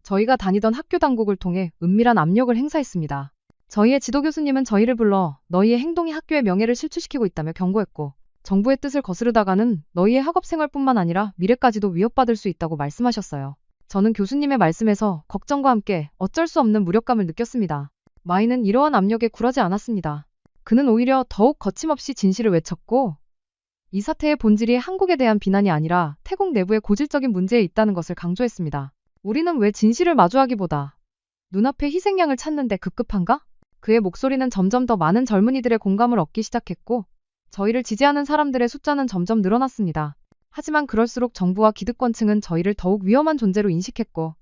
저희가 다니던 학교 당국을 통해 은밀한 압력을 행사했습니다. 저희의 지도 교수님은 저희를 불러 너희의 행동이 학교의 명예를 실추시키고 있다며 경고했고 정부의 뜻을 거스르다가는 너희의 학업생활뿐만 아니라 미래까지도 위협받을 수 있다고 말씀하셨어요. 저는 교수님의 말씀에서 걱정과 함께 어쩔 수 없는 무력감을 느꼈습니다. 마이는 이러한 압력에 굴하지 않았습니다. 그는 오히려 더욱 거침없이 진실을 외쳤고 이 사태의 본질이 한국에 대한 비난이 아니라 태국 내부의 고질적인 문제에 있다는 것을 강조했습니다. 우리는 왜 진실을 마주하기보다 눈앞의 희생양을 찾는 데 급급한가? 그의 목소리는 점점 더 많은 젊은이들의 공감을 얻기 시작했고 저희를 지지하는 사람들의 숫자는 점점 늘어났습니다. 하지만 그럴수록 정부와 기득권층은 저희를 더욱 위험한 존재로 인식했고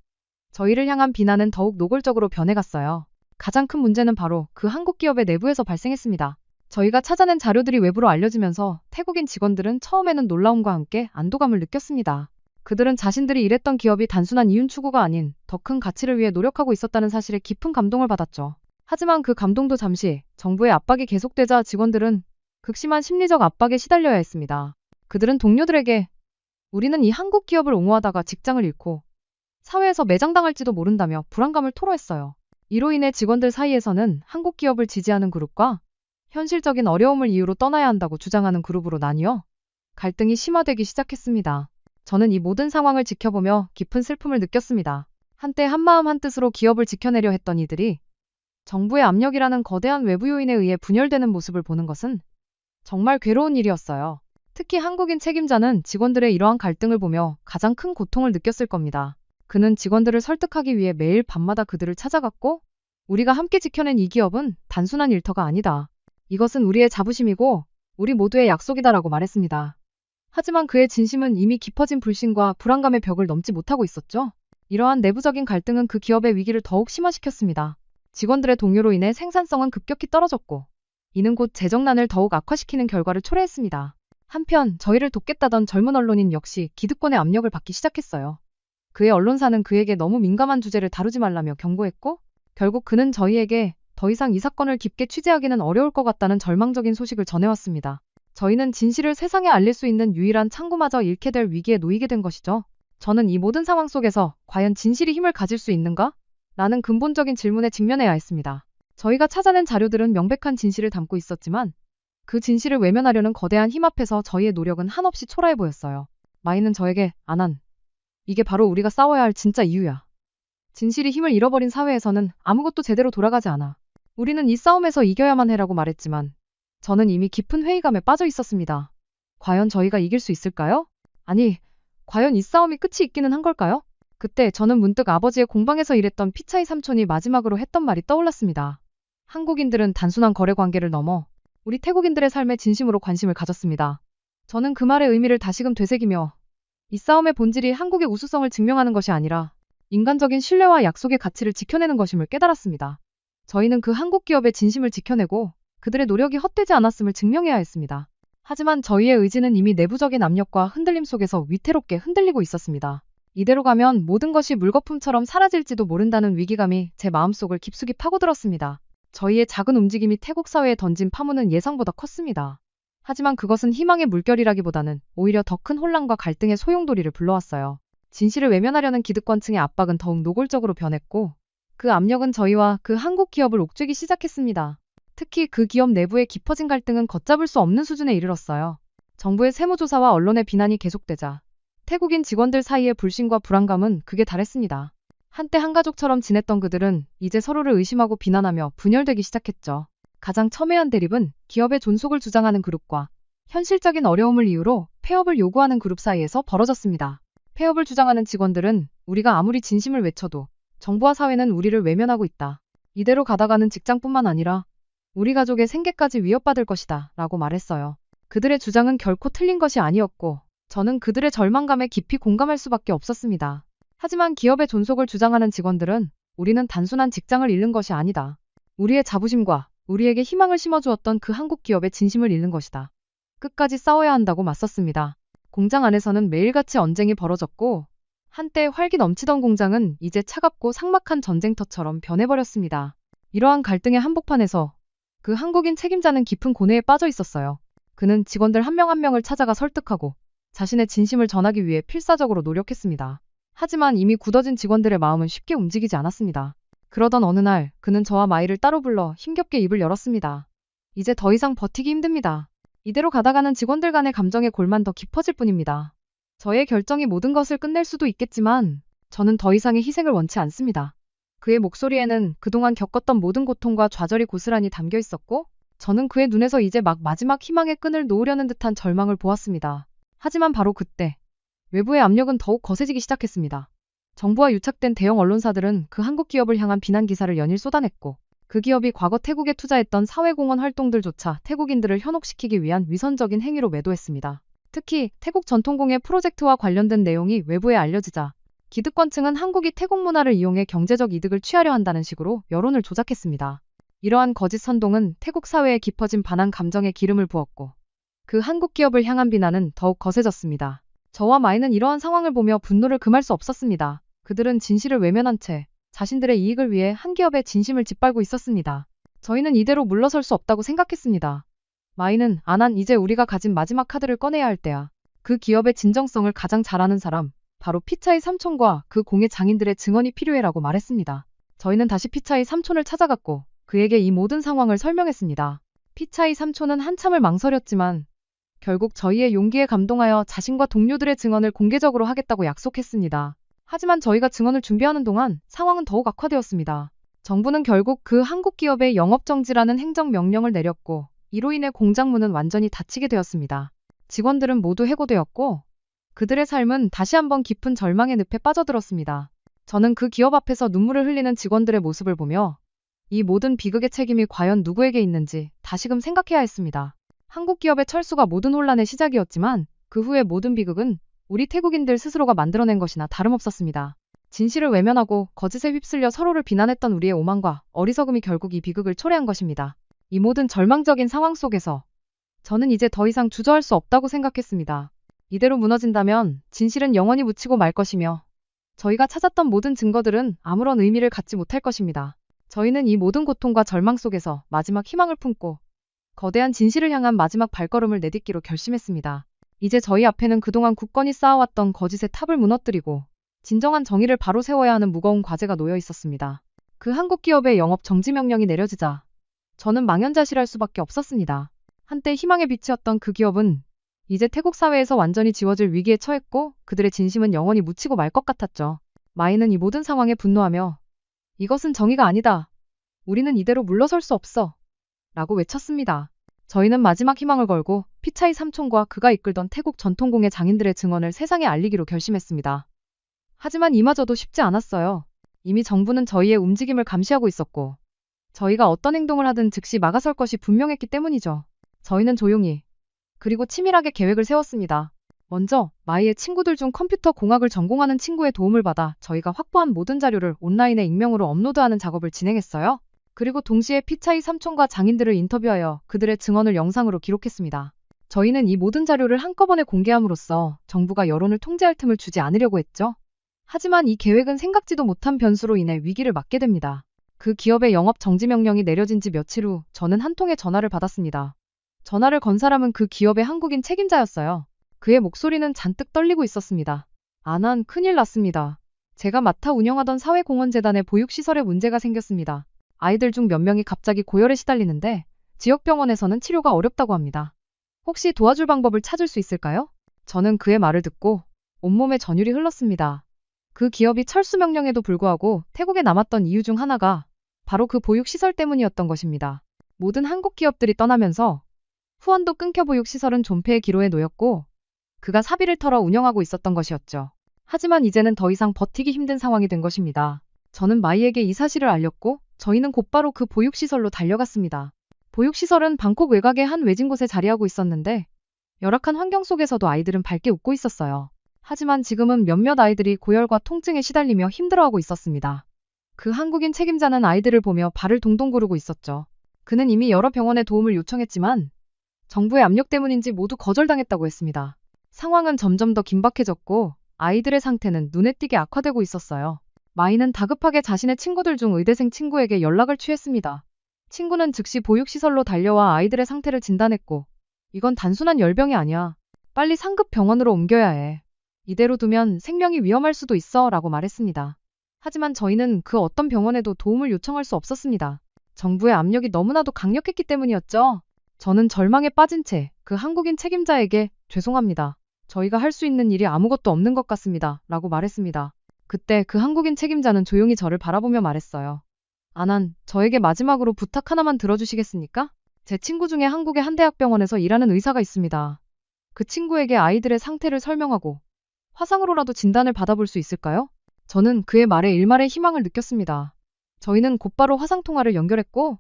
저희를 향한 비난은 더욱 노골적으로 변해갔어요. 가장 큰 문제는 바로 그 한국 기업의 내부에서 발생했습니다. 저희가 찾아낸 자료들이 외부로 알려지면서 태국인 직원들은 처음에는 놀라움과 함께 안도감을 느꼈습니다. 그들은 자신들이 일했던 기업이 단순한 이윤 추구가 아닌 더 큰 가치를 위해 노력하고 있었다는 사실에 깊은 감동을 받았죠. 하지만 그 감동도 잠시 정부의 압박이 계속되자 직원들은 극심한 심리적 압박에 시달려야 했습니다. 그들은 동료들에게 우리는 이 한국 기업을 옹호하다가 직장을 잃고 사회에서 매장당할지도 모른다며 불안감을 토로했어요. 이로 인해 직원들 사이에서는 한국 기업을 지지하는 그룹과 현실적인 어려움을 이유로 떠나야 한다고 주장하는 그룹으로 나뉘어 갈등이 심화되기 시작했습니다. 저는 이 모든 상황을 지켜보며 깊은 슬픔을 느꼈습니다. 한때 한마음 한뜻으로 기업을 지켜내려 했던 이들이 정부의 압력이라는 거대한 외부 요인에 의해 분열되는 모습을 보는 것은 정말 괴로운 일이었어요. 특히 한국인 책임자는 직원들의 이러한 갈등을 보며 가장 큰 고통을 느꼈을 겁니다. 그는 직원들을 설득하기 위해 매일 밤마다 그들을 찾아갔고 우리가 함께 지켜낸 이 기업은 단순한 일터가 아니다. 이것은 우리의 자부심이고 우리 모두의 약속이다라고 말했습니다. 하지만 그의 진심은 이미 깊어진 불신과 불안감의 벽을 넘지 못하고 있었죠. 이러한 내부적인 갈등은 그 기업의 위기를 더욱 심화시켰습니다. 직원들의 동요로 인해 생산성은 급격히 떨어졌고 이는 곧 재정난을 더욱 악화시키는 결과를 초래했습니다. 한편 저희를 돕겠다던 젊은 언론인 역시 기득권의 압력을 받기 시작했어요. 그의 언론사는 그에게 너무 민감한 주제를 다루지 말라며 경고했고, 결국 그는 저희에게 더 이상 이 사건을 깊게 취재하기는 어려울 것 같다는 절망적인 소식을 전해왔습니다. 저희는 진실을 세상에 알릴 수 있는 유일한 창구마저 잃게 될 위기에 놓이게 된 것이죠. 저는 이 모든 상황 속에서 과연 진실이 힘을 가질 수 있는가? 라는 근본적인 질문에 직면해야 했습니다. 저희가 찾아낸 자료들은 명백한 진실을 담고 있었지만 그 진실을 외면하려는 거대한 힘 앞에서 저희의 노력은 한없이 초라해 보였어요. 마이는 저에게 아난, 이게 바로 우리가 싸워야 할 진짜 이유야. 진실이 힘을 잃어버린 사회에서는 아무것도 제대로 돌아가지 않아. 우리는 이 싸움에서 이겨야만 해라고 말했지만 저는 이미 깊은 회의감에 빠져 있었습니다. 과연 저희가 이길 수 있을까요? 아니, 과연 이 싸움이 끝이 있기는 한 걸까요? 그때 저는 문득 아버지의 공방에서 일했던 피차이 삼촌이 마지막으로 했던 말이 떠올랐습니다. 한국인들은 단순한 거래 관계를 넘어 우리 태국인들의 삶에 진심으로 관심을 가졌습니다. 저는 그 말의 의미를 다시금 되새기며 이 싸움의 본질이 한국의 우수성을 증명하는 것이 아니라 인간적인 신뢰와 약속의 가치를 지켜내는 것임을 깨달았습니다. 저희는 그 한국 기업의 진심을 지켜내고 그들의 노력이 헛되지 않았음을 증명해야 했습니다. 하지만 저희의 의지는 이미 내부적인 압력과 흔들림 속에서 위태롭게 흔들리고 있었습니다. 이대로 가면 모든 것이 물거품처럼 사라질지도 모른다는 위기감이 제 마음속을 깊숙이 파고들었습니다. 저희의 작은 움직임이 태국 사회에 던진 파문은 예상보다 컸습니다. 하지만 그것은 희망의 물결이라기보다는 오히려 더 큰 혼란과 갈등의 소용돌이를 불러왔어요. 진실을 외면하려는 기득권층의 압박은 더욱 노골적으로 변했고 그 압력은 저희와 그 한국 기업을 옥죄기 시작했습니다. 특히 그 기업 내부의 깊어진 갈등은 걷잡을 수 없는 수준에 이르렀어요. 정부의 세무조사와 언론의 비난이 계속되자 태국인 직원들 사이의 불신과 불안감은 극에 달했습니다. 한때 한가족처럼 지냈던 그들은 이제 서로를 의심하고 비난하며 분열되기 시작했죠. 가장 첨예한 대립은 기업의 존속을 주장하는 그룹과 현실적인 어려움을 이유로 폐업을 요구하는 그룹 사이에서 벌어졌습니다. 폐업을 주장하는 직원들은 우리가 아무리 진심을 외쳐도 정부와 사회는 우리를 외면하고 있다. 이대로 가다가는 직장뿐만 아니라 우리 가족의 생계까지 위협받을 것이다 라고 말했어요. 그들의 주장은 결코 틀린 것이 아니었고 저는 그들의 절망감에 깊이 공감할 수밖에 없었습니다. 하지만 기업의 존속을 주장하는 직원들은 우리는 단순한 직장을 잃는 것이 아니다. 우리의 자부심과 우리에게 희망을 심어주었던 그 한국 기업의 진심을 잃는 것이다. 끝까지 싸워야 한다고 맞섰습니다. 공장 안에서는 매일같이 언쟁이 벌어졌고 한때 활기 넘치던 공장은 이제 차갑고 삭막한 전쟁터처럼 변해버렸습니다. 이러한 갈등의 한복판에서 그 한국인 책임자는 깊은 고뇌에 빠져 있었어요. 그는 직원들 한 명 한 명을 찾아가 설득하고 자신의 진심을 전하기 위해 필사적으로 노력했습니다. 하지만 이미 굳어진 직원들의 마음은 쉽게 움직이지 않았습니다. 그러던 어느 날 그는 저와 마이를 따로 불러 힘겹게 입을 열었습니다. 이제 더 이상 버티기 힘듭니다. 이대로 가다가는 직원들 간의 감정의 골만 더 깊어질 뿐입니다. 저의 결정이 모든 것을 끝낼 수도 있겠지만 저는 더 이상의 희생을 원치 않습니다. 그의 목소리에는 그동안 겪었던 모든 고통과 좌절이 고스란히 담겨 있었고 저는 그의 눈에서 이제 막 마지막 희망의 끈을 놓으려는 듯한 절망을 보았습니다. 하지만 바로 그때 외부의 압력은 더욱 거세지기 시작했습니다. 정부와 유착된 대형 언론사들은 그 한국 기업을 향한 비난 기사를 연일 쏟아냈고 그 기업이 과거 태국에 투자했던 사회공헌 활동들조차 태국인들을 현혹시키기 위한 위선적인 행위로 매도했습니다. 특히 태국 전통공예 프로젝트와 관련된 내용이 외부에 알려지자 기득권층은 한국이 태국 문화를 이용해 경제적 이득을 취하려 한다는 식으로 여론을 조작했습니다. 이러한 거짓 선동은 태국 사회에 깊어진 반한 감정에 기름을 부었고 그 한국 기업을 향한 비난은 더욱 거세졌습니다. 저와 마이는 이러한 상황을 보며 분노를 금할 수 없었습니다. 그들은 진실을 외면한 채 자신들의 이익을 위해 한 기업의 진심을 짓밟고 있었습니다. 저희는 이대로 물러설 수 없다고 생각했습니다. 마이는 아난 이제 우리가 가진 마지막 카드를 꺼내야 할 때야. 그 기업의 진정성을 가장 잘 아는 사람, 바로 피차이 삼촌과 그 공예 장인들의 증언이 필요해라고 말했습니다. 저희는 다시 피차이 삼촌을 찾아갔고 그에게 이 모든 상황을 설명했습니다. 피차이 삼촌은 한참을 망설였지만 결국 저희의 용기에 감동하여 자신과 동료들의 증언을 공개적으로 하겠다고 약속했습니다. 하지만 저희가 증언을 준비하는 동안 상황은 더욱 악화되었습니다. 정부는 결국 그 한국 기업의 영업정지라는 행정명령을 내렸고 이로 인해 공장 문은 완전히 닫히게 되었습니다. 직원들은 모두 해고되었고 그들의 삶은 다시 한번 깊은 절망의 늪에 빠져들었습니다. 저는 그 기업 앞에서 눈물을 흘리는 직원들의 모습을 보며 이 모든 비극의 책임이 과연 누구에게 있는지 다시금 생각해야 했습니다. 한국 기업의 철수가 모든 혼란의 시작이었지만 그 후의 모든 비극은 우리 태국인들 스스로가 만들어낸 것이나 다름없었습니다. 진실을 외면하고 거짓에 휩쓸려 서로를 비난했던 우리의 오만과 어리석음이 결국 이 비극을 초래한 것입니다. 이 모든 절망적인 상황 속에서 저는 이제 더 이상 주저할 수 없다고 생각했습니다. 이대로 무너진다면 진실은 영원히 묻히고 말 것이며 저희가 찾았던 모든 증거들은 아무런 의미를 갖지 못할 것입니다. 저희는 이 모든 고통과 절망 속에서 마지막 희망을 품고 거대한 진실을 향한 마지막 발걸음을 내딛기로 결심했습니다. 이제 저희 앞에는 그동안 굳건히 쌓아왔던 거짓의 탑을 무너뜨리고 진정한 정의를 바로 세워야 하는 무거운 과제가 놓여 있었습니다. 그 한국 기업의 영업 정지 명령이 내려지자 저는 망연자실할 수밖에 없었습니다. 한때 희망의 빛이었던 그 기업은 이제 태국 사회에서 완전히 지워질 위기에 처했고 그들의 진심은 영원히 묻히고 말 것 같았죠. 마이는 이 모든 상황에 분노하며 이것은 정의가 아니다. 우리는 이대로 물러설 수 없어. 라고 외쳤습니다. 저희는 마지막 희망을 걸고 피차이 삼촌과 그가 이끌던 태국 전통공예 장인들의 증언을 세상에 알리기로 결심했습니다. 하지만 이마저도 쉽지 않았어요. 이미 정부는 저희의 움직임을 감시하고 있었고 저희가 어떤 행동을 하든 즉시 막아설 것이 분명했기 때문이죠. 저희는 조용히 그리고 치밀하게 계획을 세웠습니다. 먼저 마이의 친구들 중 컴퓨터 공학을 전공하는 친구의 도움을 받아 저희가 확보한 모든 자료를 온라인에 익명으로 업로드하는 작업을 진행했어요. 그리고 동시에 피차이 삼촌과 장인들을 인터뷰하여 그들의 증언을 영상으로 기록했습니다. 저희는 이 모든 자료를 한꺼번에 공개함으로써 정부가 여론을 통제할 틈을 주지 않으려고 했죠. 하지만 이 계획은 생각지도 못한 변수로 인해 위기를 맞게 됩니다. 그 기업의 영업 정지 명령이 내려진 지 며칠 후 저는 한 통의 전화를 받았습니다. 전화를 건 사람은 그 기업의 한국인 책임자였어요. 그의 목소리는 잔뜩 떨리고 있었습니다. 아난 큰일 났습니다. 제가 맡아 운영하던 사회공헌재단의 보육시설에 문제가 생겼습니다. 아이들 중 몇 명이 갑자기 고열에 시달리는데 지역병원에서는 치료가 어렵다고 합니다. 혹시 도와줄 방법을 찾을 수 있을까요? 저는 그의 말을 듣고 온몸에 전율이 흘렀습니다. 그 기업이 철수 명령에도 불구하고 태국에 남았던 이유 중 하나가 바로 그 보육시설 때문이었던 것입니다. 모든 한국 기업들이 떠나면서 후원도 끊겨 보육시설은 존폐의 기로에 놓였고 그가 사비를 털어 운영하고 있었던 것이었죠. 하지만 이제는 더 이상 버티기 힘든 상황이 된 것입니다. 저는 마이에게 이 사실을 알렸고 저희는 곧바로 그 보육시설로 달려갔습니다. 보육시설은 방콕 외곽의 한 외진 곳에 자리하고 있었는데 열악한 환경 속에서도 아이들은 밝게 웃고 있었어요. 하지만 지금은 몇몇 아이들이 고열과 통증에 시달리며 힘들어하고 있었습니다. 그 한국인 책임자는 아이들을 보며 발을 동동 구르고 있었죠. 그는 이미 여러 병원에 도움을 요청했지만 정부의 압력 때문인지 모두 거절당했다고 했습니다. 상황은 점점 더 긴박해졌고 아이들의 상태는 눈에 띄게 악화되고 있었어요. 마이는 다급하게 자신의 친구들 중 의대생 친구에게 연락을 취했습니다. 친구는 즉시 보육시설로 달려와 아이들의 상태를 진단했고 이건 단순한 열병이 아니야. 빨리 상급 병원으로 옮겨야 해. 이대로 두면 생명이 위험할 수도 있어 라고 말했습니다. 하지만 저희는 그 어떤 병원에도 도움을 요청할 수 없었습니다. 정부의 압력이 너무나도 강력했기 때문이었죠. 저는 절망에 빠진 채 그 한국인 책임자에게 죄송합니다. 저희가 할 수 있는 일이 아무것도 없는 것 같습니다. 라고 말했습니다. 그때 그 한국인 책임자는 조용히 저를 바라보며 말했어요. 아난, 저에게 마지막으로 부탁 하나만 들어주시겠습니까? 제 친구 중에 한국의 한 대학병원에서 일하는 의사가 있습니다. 그 친구에게 아이들의 상태를 설명하고 화상으로라도 진단을 받아볼 수 있을까요? 저는 그의 말에 일말의 희망을 느꼈습니다. 저희는 곧바로 화상통화를 연결했고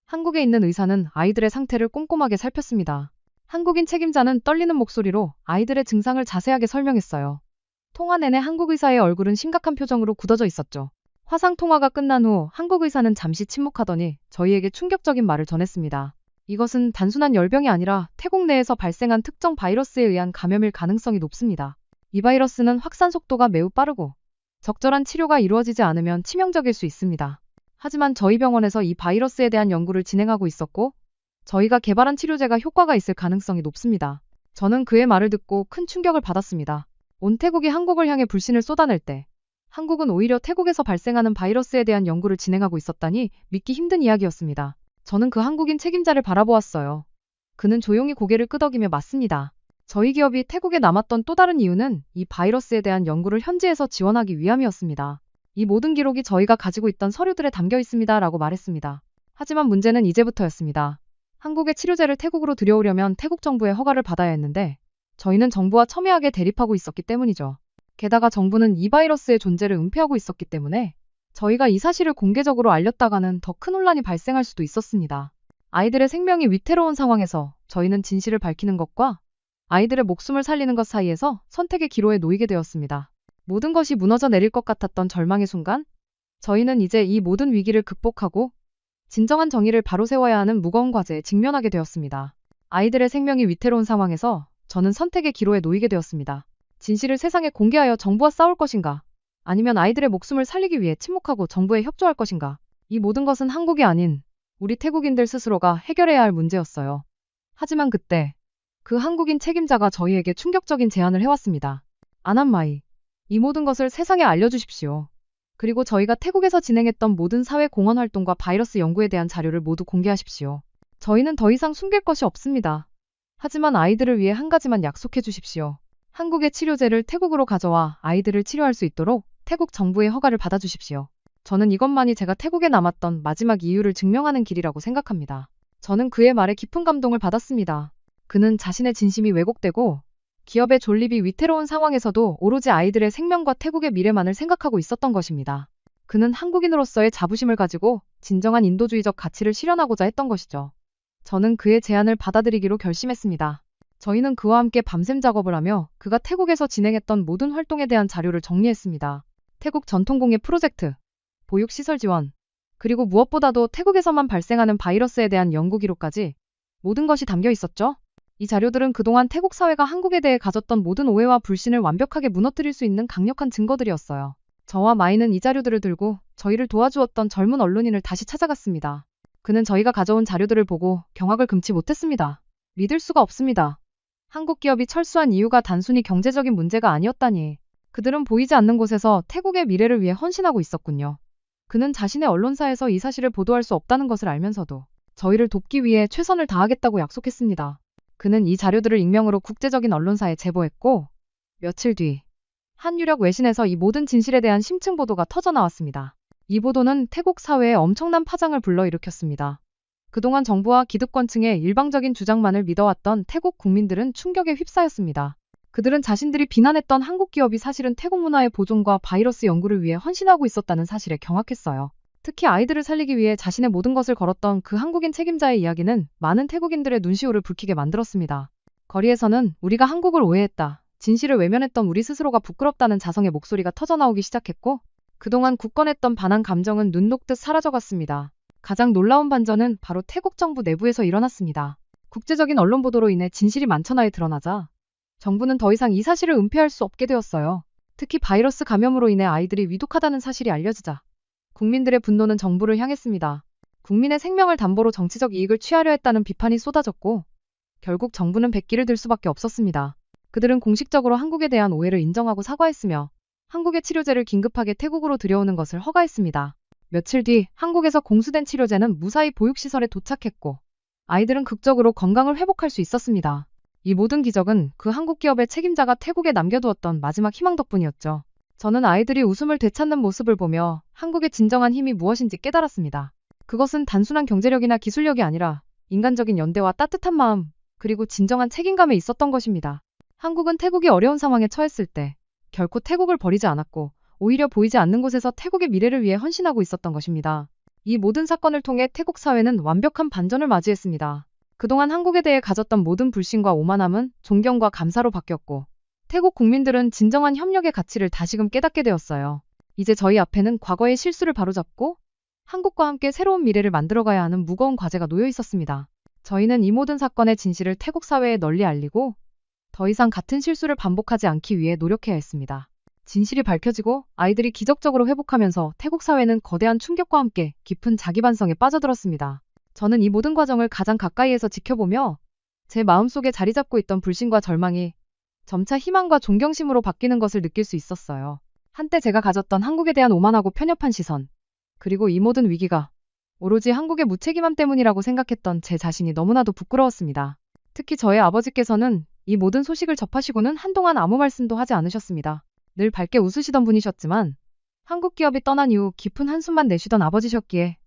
한국에 있는 의사는 아이들의 상태를 꼼꼼하게 살폈습니다. 한국인 책임자는 떨리는 목소리로 아이들의 증상을 자세하게 설명했어요. 통화 내내 한국 의사의 얼굴은 심각한 표정으로 굳어져 있었죠. 화상통화가 끝난 후 한국 의사는 잠시 침묵하더니 저희에게 충격적인 말을 전했습니다. 이것은 단순한 열병이 아니라 태국 내에서 발생한 특정 바이러스에 의한 감염일 가능성이 높습니다. 이 바이러스는 확산 속도가 매우 빠르고 적절한 치료가 이루어지지 않으면 치명적일 수 있습니다. 하지만 저희 병원에서 이 바이러스에 대한 연구를 진행하고 있었고 저희가 개발한 치료제가 효과가 있을 가능성이 높습니다. 저는 그의 말을 듣고 큰 충격을 받았습니다. 온 태국이 한국을 향해 불신을 쏟아낼 때 한국은 오히려 태국에서 발생하는 바이러스에 대한 연구를 진행하고 있었다니 믿기 힘든 이야기였습니다. 저는 그 한국인 책임자를 바라보았어요. 그는 조용히 고개를 끄덕이며 맞습니다. 저희 기업이 태국에 남았던 또 다른 이유는 이 바이러스에 대한 연구를 현지에서 지원하기 위함이었습니다. 이 모든 기록이 저희가 가지고 있던 서류들에 담겨 있습니다. 라고 말했습니다. 하지만 문제는 이제부터였습니다. 한국의 치료제를 태국으로 들여오려면 태국 정부의 허가를 받아야 했는데 저희는 정부와 첨예하게 대립하고 있었기 때문이죠. 게다가 정부는 이 바이러스의 존재를 은폐하고 있었기 때문에 저희가 이 사실을 공개적으로 알렸다가는 더 큰 혼란이 발생할 수도 있었습니다. 아이들의 생명이 위태로운 상황에서 저희는 진실을 밝히는 것과 아이들의 목숨을 살리는 것 사이에서 선택의 기로에 놓이게 되었습니다. 모든 것이 무너져 내릴 것 같았던 절망의 순간, 저희는 이제 이 모든 위기를 극복하고 진정한 정의를 바로 세워야 하는 무거운 과제에 직면하게 되었습니다. 아이들의 생명이 위태로운 상황에서 저는 선택의 기로에 놓이게 되었습니다. 진실을 세상에 공개하여 정부와 싸울 것인가? 아니면 아이들의 목숨을 살리기 위해 침묵하고 정부에 협조할 것인가? 이 모든 것은 한국이 아닌 우리 태국인들 스스로가 해결해야 할 문제였어요. 하지만 그때 그 한국인 책임자가 저희에게 충격적인 제안을 해왔습니다. 아남마이, 이 모든 것을 세상에 알려주십시오. 그리고 저희가 태국에서 진행했던 모든 사회 공헌 활동과 바이러스 연구에 대한 자료를 모두 공개하십시오. 저희는 더 이상 숨길 것이 없습니다. 하지만 아이들을 위해 한 가지만 약속해 주십시오. 한국의 치료제를 태국으로 가져와 아이들을 치료할 수 있도록 태국 정부의 허가를 받아주십시오. 저는 이것만이 제가 태국에 남았던 마지막 이유를 증명하는 길이라고 생각합니다. 저는 그의 말에 깊은 감동을 받았습니다. 그는 자신의 진심이 왜곡되고 기업의 존립이 위태로운 상황에서도 오로지 아이들의 생명과 태국의 미래만을 생각하고 있었던 것입니다. 그는 한국인으로서의 자부심을 가지고 진정한 인도주의적 가치를 실현하고자 했던 것이죠. 저는 그의 제안을 받아들이기로 결심했습니다. 저희는 그와 함께 밤샘 작업을 하며 그가 태국에서 진행했던 모든 활동에 대한 자료를 정리했습니다. 태국 전통공예 프로젝트, 보육시설 지원, 그리고 무엇보다도 태국에서만 발생하는 바이러스에 대한 연구 기록까지 모든 것이 담겨 있었죠. 이 자료들은 그동안 태국 사회가 한국에 대해 가졌던 모든 오해와 불신을 완벽하게 무너뜨릴 수 있는 강력한 증거들이었어요. 저와 마이는 이 자료들을 들고 저희를 도와주었던 젊은 언론인을 다시 찾아갔습니다. 그는 저희가 가져온 자료들을 보고 경악을 금치 못했습니다. 믿을 수가 없습니다. 한국 기업이 철수한 이유가 단순히 경제적인 문제가 아니었다니. 그들은 보이지 않는 곳에서 태국의 미래를 위해 헌신하고 있었군요. 그는 자신의 언론사에서 이 사실을 보도할 수 없다는 것을 알면서도 저희를 돕기 위해 최선을 다하겠다고 약속했습니다. 그는 이 자료들을 익명으로 국제적인 언론사에 제보했고 며칠 뒤 한 유력 외신에서 이 모든 진실에 대한 심층 보도가 터져나왔습니다. 이 보도는 태국 사회에 엄청난 파장을 불러일으켰습니다. 그동안 정부와 기득권층의 일방적인 주장만을 믿어왔던 태국 국민들은 충격에 휩싸였습니다. 그들은 자신들이 비난했던 한국 기업이 사실은 태국 문화의 보존과 바이러스 연구를 위해 헌신하고 있었다는 사실에 경악했어요. 특히 아이들을 살리기 위해 자신의 모든 것을 걸었던 그 한국인 책임자의 이야기는 많은 태국인들의 눈시울을 붉히게 만들었습니다. 거리에서는 우리가 한국을 오해했다. 진실을 외면했던 우리 스스로가 부끄럽다는 자성의 목소리가 터져나오기 시작했고 그동안 굳건했던 반한 감정은 눈 녹듯 사라져갔습니다. 가장 놀라운 반전은 바로 태국 정부 내부에서 일어났습니다. 국제적인 언론 보도로 인해 진실이 만천하에 드러나자 정부는 더 이상 이 사실을 은폐할 수 없게 되었어요. 특히 바이러스 감염으로 인해 아이들이 위독하다는 사실이 알려지자 국민들의 분노는 정부를 향했습니다. 국민의 생명을 담보로 정치적 이익을 취하려 했다는 비판이 쏟아졌고 결국 정부는 백기를 들 수밖에 없었습니다. 그들은 공식적으로 한국에 대한 오해를 인정하고 사과했으며 한국의 치료제를 긴급하게 태국으로 들여오는 것을 허가했습니다. 며칠 뒤 한국에서 공수된 치료제는 무사히 보육시설에 도착했고 아이들은 극적으로 건강을 회복할 수 있었습니다. 이 모든 기적은 그 한국 기업의 책임자가 태국에 남겨두었던 마지막 희망 덕분이었죠. 저는 아이들이 웃음을 되찾는 모습을 보며 한국의 진정한 힘이 무엇인지 깨달았습니다. 그것은 단순한 경제력이나 기술력이 아니라 인간적인 연대와 따뜻한 마음, 그리고 진정한 책임감에 있었던 것입니다. 한국은 태국이 어려운 상황에 처했을 때 결코 태국을 버리지 않았고 오히려 보이지 않는 곳에서 태국의 미래를 위해 헌신하고 있었던 것입니다. 이 모든 사건을 통해 태국 사회는 완벽한 반전을 맞이했습니다. 그동안 한국에 대해 가졌던 모든 불신과 오만함은 존경과 감사로 바뀌었고 태국 국민들은 진정한 협력의 가치를 다시금 깨닫게 되었어요. 이제 저희 앞에는 과거의 실수를 바로잡고 한국과 함께 새로운 미래를 만들어가야 하는 무거운 과제가 놓여 있었습니다. 저희는 이 모든 사건의 진실을 태국 사회에 널리 알리고 더 이상 같은 실수를 반복하지 않기 위해 노력해야 했습니다. 진실이 밝혀지고 아이들이 기적적으로 회복하면서 태국 사회는 거대한 충격과 함께 깊은 자기반성에 빠져들었습니다. 저는 이 모든 과정을 가장 가까이에서 지켜보며 제 마음속에 자리 잡고 있던 불신과 절망이 점차 희망과 존경심으로 바뀌는 것을 느낄 수 있었어요. 한때 제가 가졌던 한국에 대한 오만하고 편협한 시선, 그리고 이 모든 위기가 오로지 한국의 무책임함 때문이라고 생각했던 제 자신이 너무나도 부끄러웠습니다. 특히 저의 아버지께서는 이 모든 소식을 접하시고는 한동안 아무 말씀도 하지 않으셨습니다. 늘 밝게 웃으시던 분이셨지만 한국 기업이 떠난 이후 깊은 한숨만 내쉬던 아버지셨기에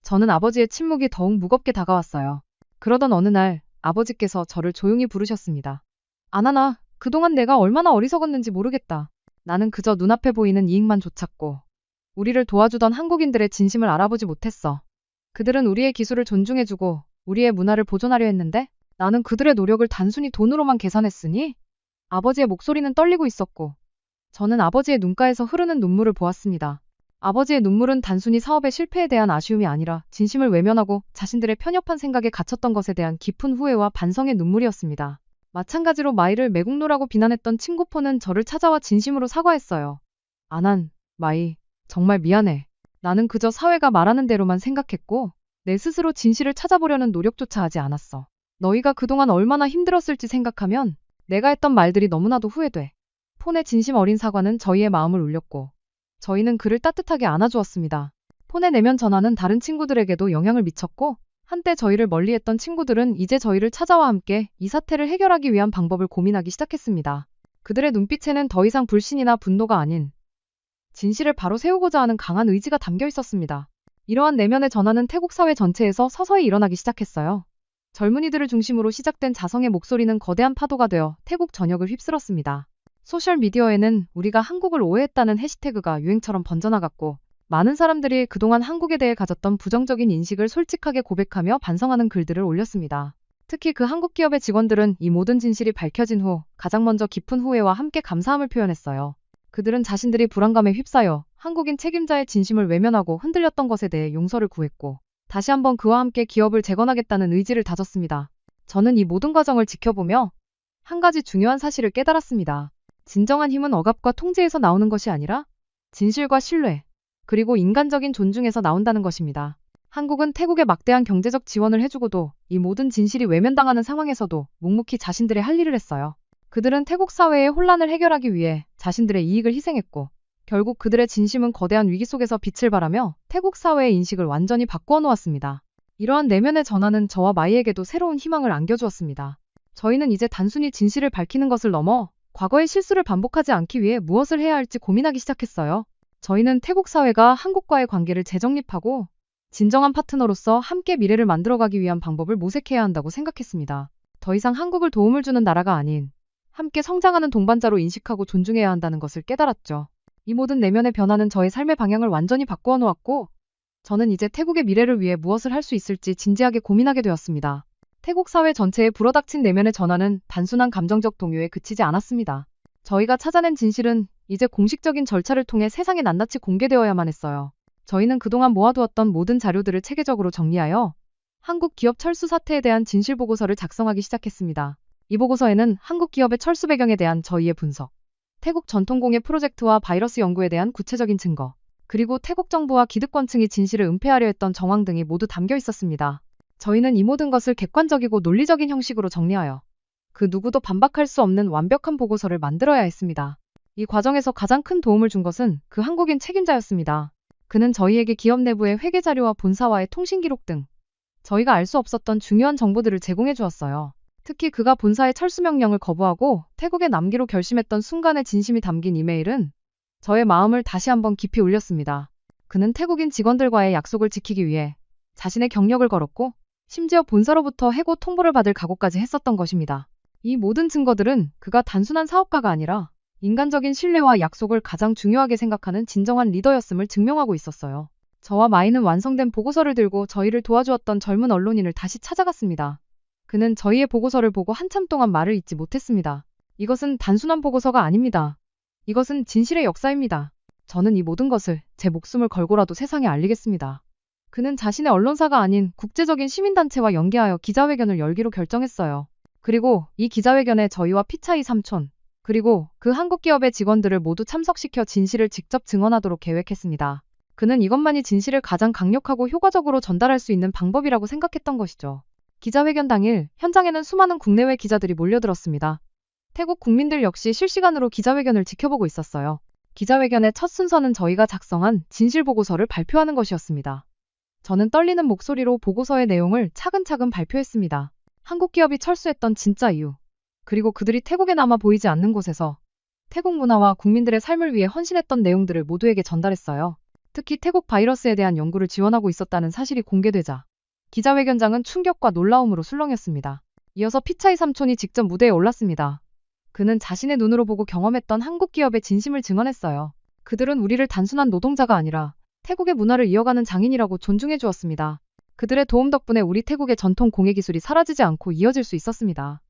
저는 아버지의 침묵이 더욱 무겁게 다가왔어요. 그러던 어느 날 아버지께서 저를 조용히 부르셨습니다. 아나나, 그동안 내가 얼마나 어리석었는지 모르겠다. 나는 그저 눈앞에 보이는 이익만 좇았고 우리를 도와주던 한국인들의 진심을 알아보지 못했어. 그들은 우리의 기술을 존중해주고 우리의 문화를 보존하려 했는데 나는 그들의 노력을 단순히 돈으로만 계산했으니 아버지의 목소리는 떨리고 있었고 저는 아버지의 눈가에서 흐르는 눈물을 보았습니다. 아버지의 눈물은 단순히 사업의 실패에 대한 아쉬움이 아니라 진심을 외면하고 자신들의 편협한 생각에 갇혔던 것에 대한 깊은 후회와 반성의 눈물이었습니다. 마찬가지로 마이를 매국노라고 비난했던 친구 폰은 저를 찾아와 진심으로 사과했어요. 아난, 마이, 정말 미안해. 나는 그저 사회가 말하는 대로만 생각했고 내 스스로 진실을 찾아보려는 노력조차 하지 않았어. 너희가 그동안 얼마나 힘들었을지 생각하면 내가 했던 말들이 너무나도 후회돼. 폰의 진심 어린 사과는 저희의 마음을 울렸고 저희는 그를 따뜻하게 안아주었습니다. 폰의 내면 전화는 다른 친구들에게도 영향을 미쳤고 한때 저희를 멀리했던 친구들은 이제 저희를 찾아와 함께 이 사태를 해결하기 위한 방법을 고민하기 시작했습니다. 그들의 눈빛에는 더 이상 불신이나 분노가 아닌 진실을 바로 세우고자 하는 강한 의지가 담겨 있었습니다. 이러한 내면의 전환은 태국 사회 전체에서 서서히 일어나기 시작했어요. 젊은이들을 중심으로 시작된 자성의 목소리는 거대한 파도가 되어 태국 전역을 휩쓸었습니다. 소셜미디어에는 우리가 한국을 오해했다는 해시태그가 유행처럼 번져나갔고 많은 사람들이 그동안 한국에 대해 가졌던 부정적인 인식을 솔직하게 고백하며 반성하는 글들을 올렸습니다. 특히 그 한국 기업의 직원들은 이 모든 진실이 밝혀진 후 가장 먼저 깊은 후회와 함께 감사함을 표현했어요. 그들은 자신들이 불안감에 휩싸여 한국인 책임자의 진심을 외면하고 흔들렸던 것에 대해 용서를 구했고 다시 한번 그와 함께 기업을 재건하겠다는 의지를 다졌습니다. 저는 이 모든 과정을 지켜보며 한 가지 중요한 사실을 깨달았습니다. 진정한 힘은 억압과 통제에서 나오는 것이 아니라 진실과 신뢰, 그리고 인간적인 존중에서 나온다는 것입니다. 한국은 태국에 막대한 경제적 지원을 해주고도 이 모든 진실이 외면당하는 상황에서도 묵묵히 자신들의 할 일을 했어요. 그들은 태국 사회의 혼란을 해결하기 위해 자신들의 이익을 희생했고 결국 그들의 진심은 거대한 위기 속에서 빛을 발하며 태국 사회의 인식을 완전히 바꾸어 놓았습니다. 이러한 내면의 전환은 저와 마이에게도 새로운 희망을 안겨주었습니다. 저희는 이제 단순히 진실을 밝히는 것을 넘어 과거의 실수를 반복하지 않기 위해 무엇을 해야 할지 고민하기 시작했어요. 저희는 태국 사회가 한국과의 관계를 재정립하고 진정한 파트너로서 함께 미래를 만들어가기 위한 방법을 모색해야 한다고 생각했습니다. 더 이상 한국을 도움을 주는 나라가 아닌 함께 성장하는 동반자로 인식하고 존중해야 한다는 것을 깨달았죠. 이 모든 내면의 변화는 저의 삶의 방향을 완전히 바꾸어 놓았고 저는 이제 태국의 미래를 위해 무엇을 할 수 있을지 진지하게 고민하게 되었습니다. 태국 사회 전체에 불어닥친 내면의 전환은 단순한 감정적 동요에 그치지 않았습니다. 저희가 찾아낸 진실은 이제 공식적인 절차를 통해 세상에 낱낱이 공개되어야만 했어요. 저희는 그동안 모아두었던 모든 자료들을 체계적으로 정리하여 한국 기업 철수 사태에 대한 진실 보고서를 작성하기 시작했습니다. 이 보고서에는 한국 기업의 철수 배경에 대한 저희의 분석, 태국 전통공예 프로젝트와 바이러스 연구에 대한 구체적인 증거, 그리고 태국 정부와 기득권층이 진실을 은폐하려 했던 정황 등이 모두 담겨 있었습니다. 저희는 이 모든 것을 객관적이고 논리적인 형식으로 정리하여 그 누구도 반박할 수 없는 완벽한 보고서를 만들어야 했습니다. 이 과정에서 가장 큰 도움을 준 것은 그 한국인 책임자였습니다. 그는 저희에게 기업 내부의 회계 자료와 본사와의 통신 기록 등 저희가 알 수 없었던 중요한 정보들을 제공해 주었어요. 특히 그가 본사의 철수 명령을 거부하고 태국에 남기로 결심했던 순간의 진심이 담긴 이메일은 저의 마음을 다시 한번 깊이 울렸습니다. 그는 태국인 직원들과의 약속을 지키기 위해 자신의 경력을 걸었고 심지어 본사로부터 해고 통보를 받을 각오까지 했었던 것입니다. 이 모든 증거들은 그가 단순한 사업가가 아니라 인간적인 신뢰와 약속을 가장 중요하게 생각하는 진정한 리더였음을 증명하고 있었어요. 저와 마이는 완성된 보고서를 들고 저희를 도와주었던 젊은 언론인을 다시 찾아갔습니다. 그는 저희의 보고서를 보고 한참 동안 말을 잇지 못했습니다. 이것은 단순한 보고서가 아닙니다. 이것은 진실의 역사입니다. 저는 이 모든 것을 제 목숨을 걸고라도 세상에 알리겠습니다. 그는 자신의 언론사가 아닌 국제적인 시민단체와 연계하여 기자회견을 열기로 결정했어요. 그리고 이 기자회견에 저희와 피차이 삼촌, 그리고 그 한국 기업의 직원들을 모두 참석시켜 진실을 직접 증언하도록 계획했습니다. 그는 이것만이 진실을 가장 강력하고 효과적으로 전달할 수 있는 방법이라고 생각했던 것이죠. 기자회견 당일 현장에는 수많은 국내외 기자들이 몰려들었습니다. 태국 국민들 역시 실시간으로 기자회견을 지켜보고 있었어요. 기자회견의 첫 순서는 저희가 작성한 진실보고서를 발표하는 것이었습니다. 저는 떨리는 목소리로 보고서의 내용을 차근차근 발표했습니다. 한국 기업이 철수했던 진짜 이유, 그리고 그들이 태국에 남아 보이지 않는 곳에서 태국 문화와 국민들의 삶을 위해 헌신했던 내용들을 모두에게 전달했어요. 특히 태국 바이러스에 대한 연구를 지원하고 있었다는 사실이 공개되자 기자회견장은 충격과 놀라움으로 술렁였습니다. 이어서 피차이 삼촌이 직접 무대에 올랐습니다. 그는 자신의 눈으로 보고 경험했던 한국 기업의 진심을 증언했어요. 그들은 우리를 단순한 노동자가 아니라 태국의 문화를 이어가는 장인이라고 존중해 주었습니다. 그들의 도움 덕분에 우리 태국의 전통 공예 기술이 사라지지 않고 이어질 수 있었습니다.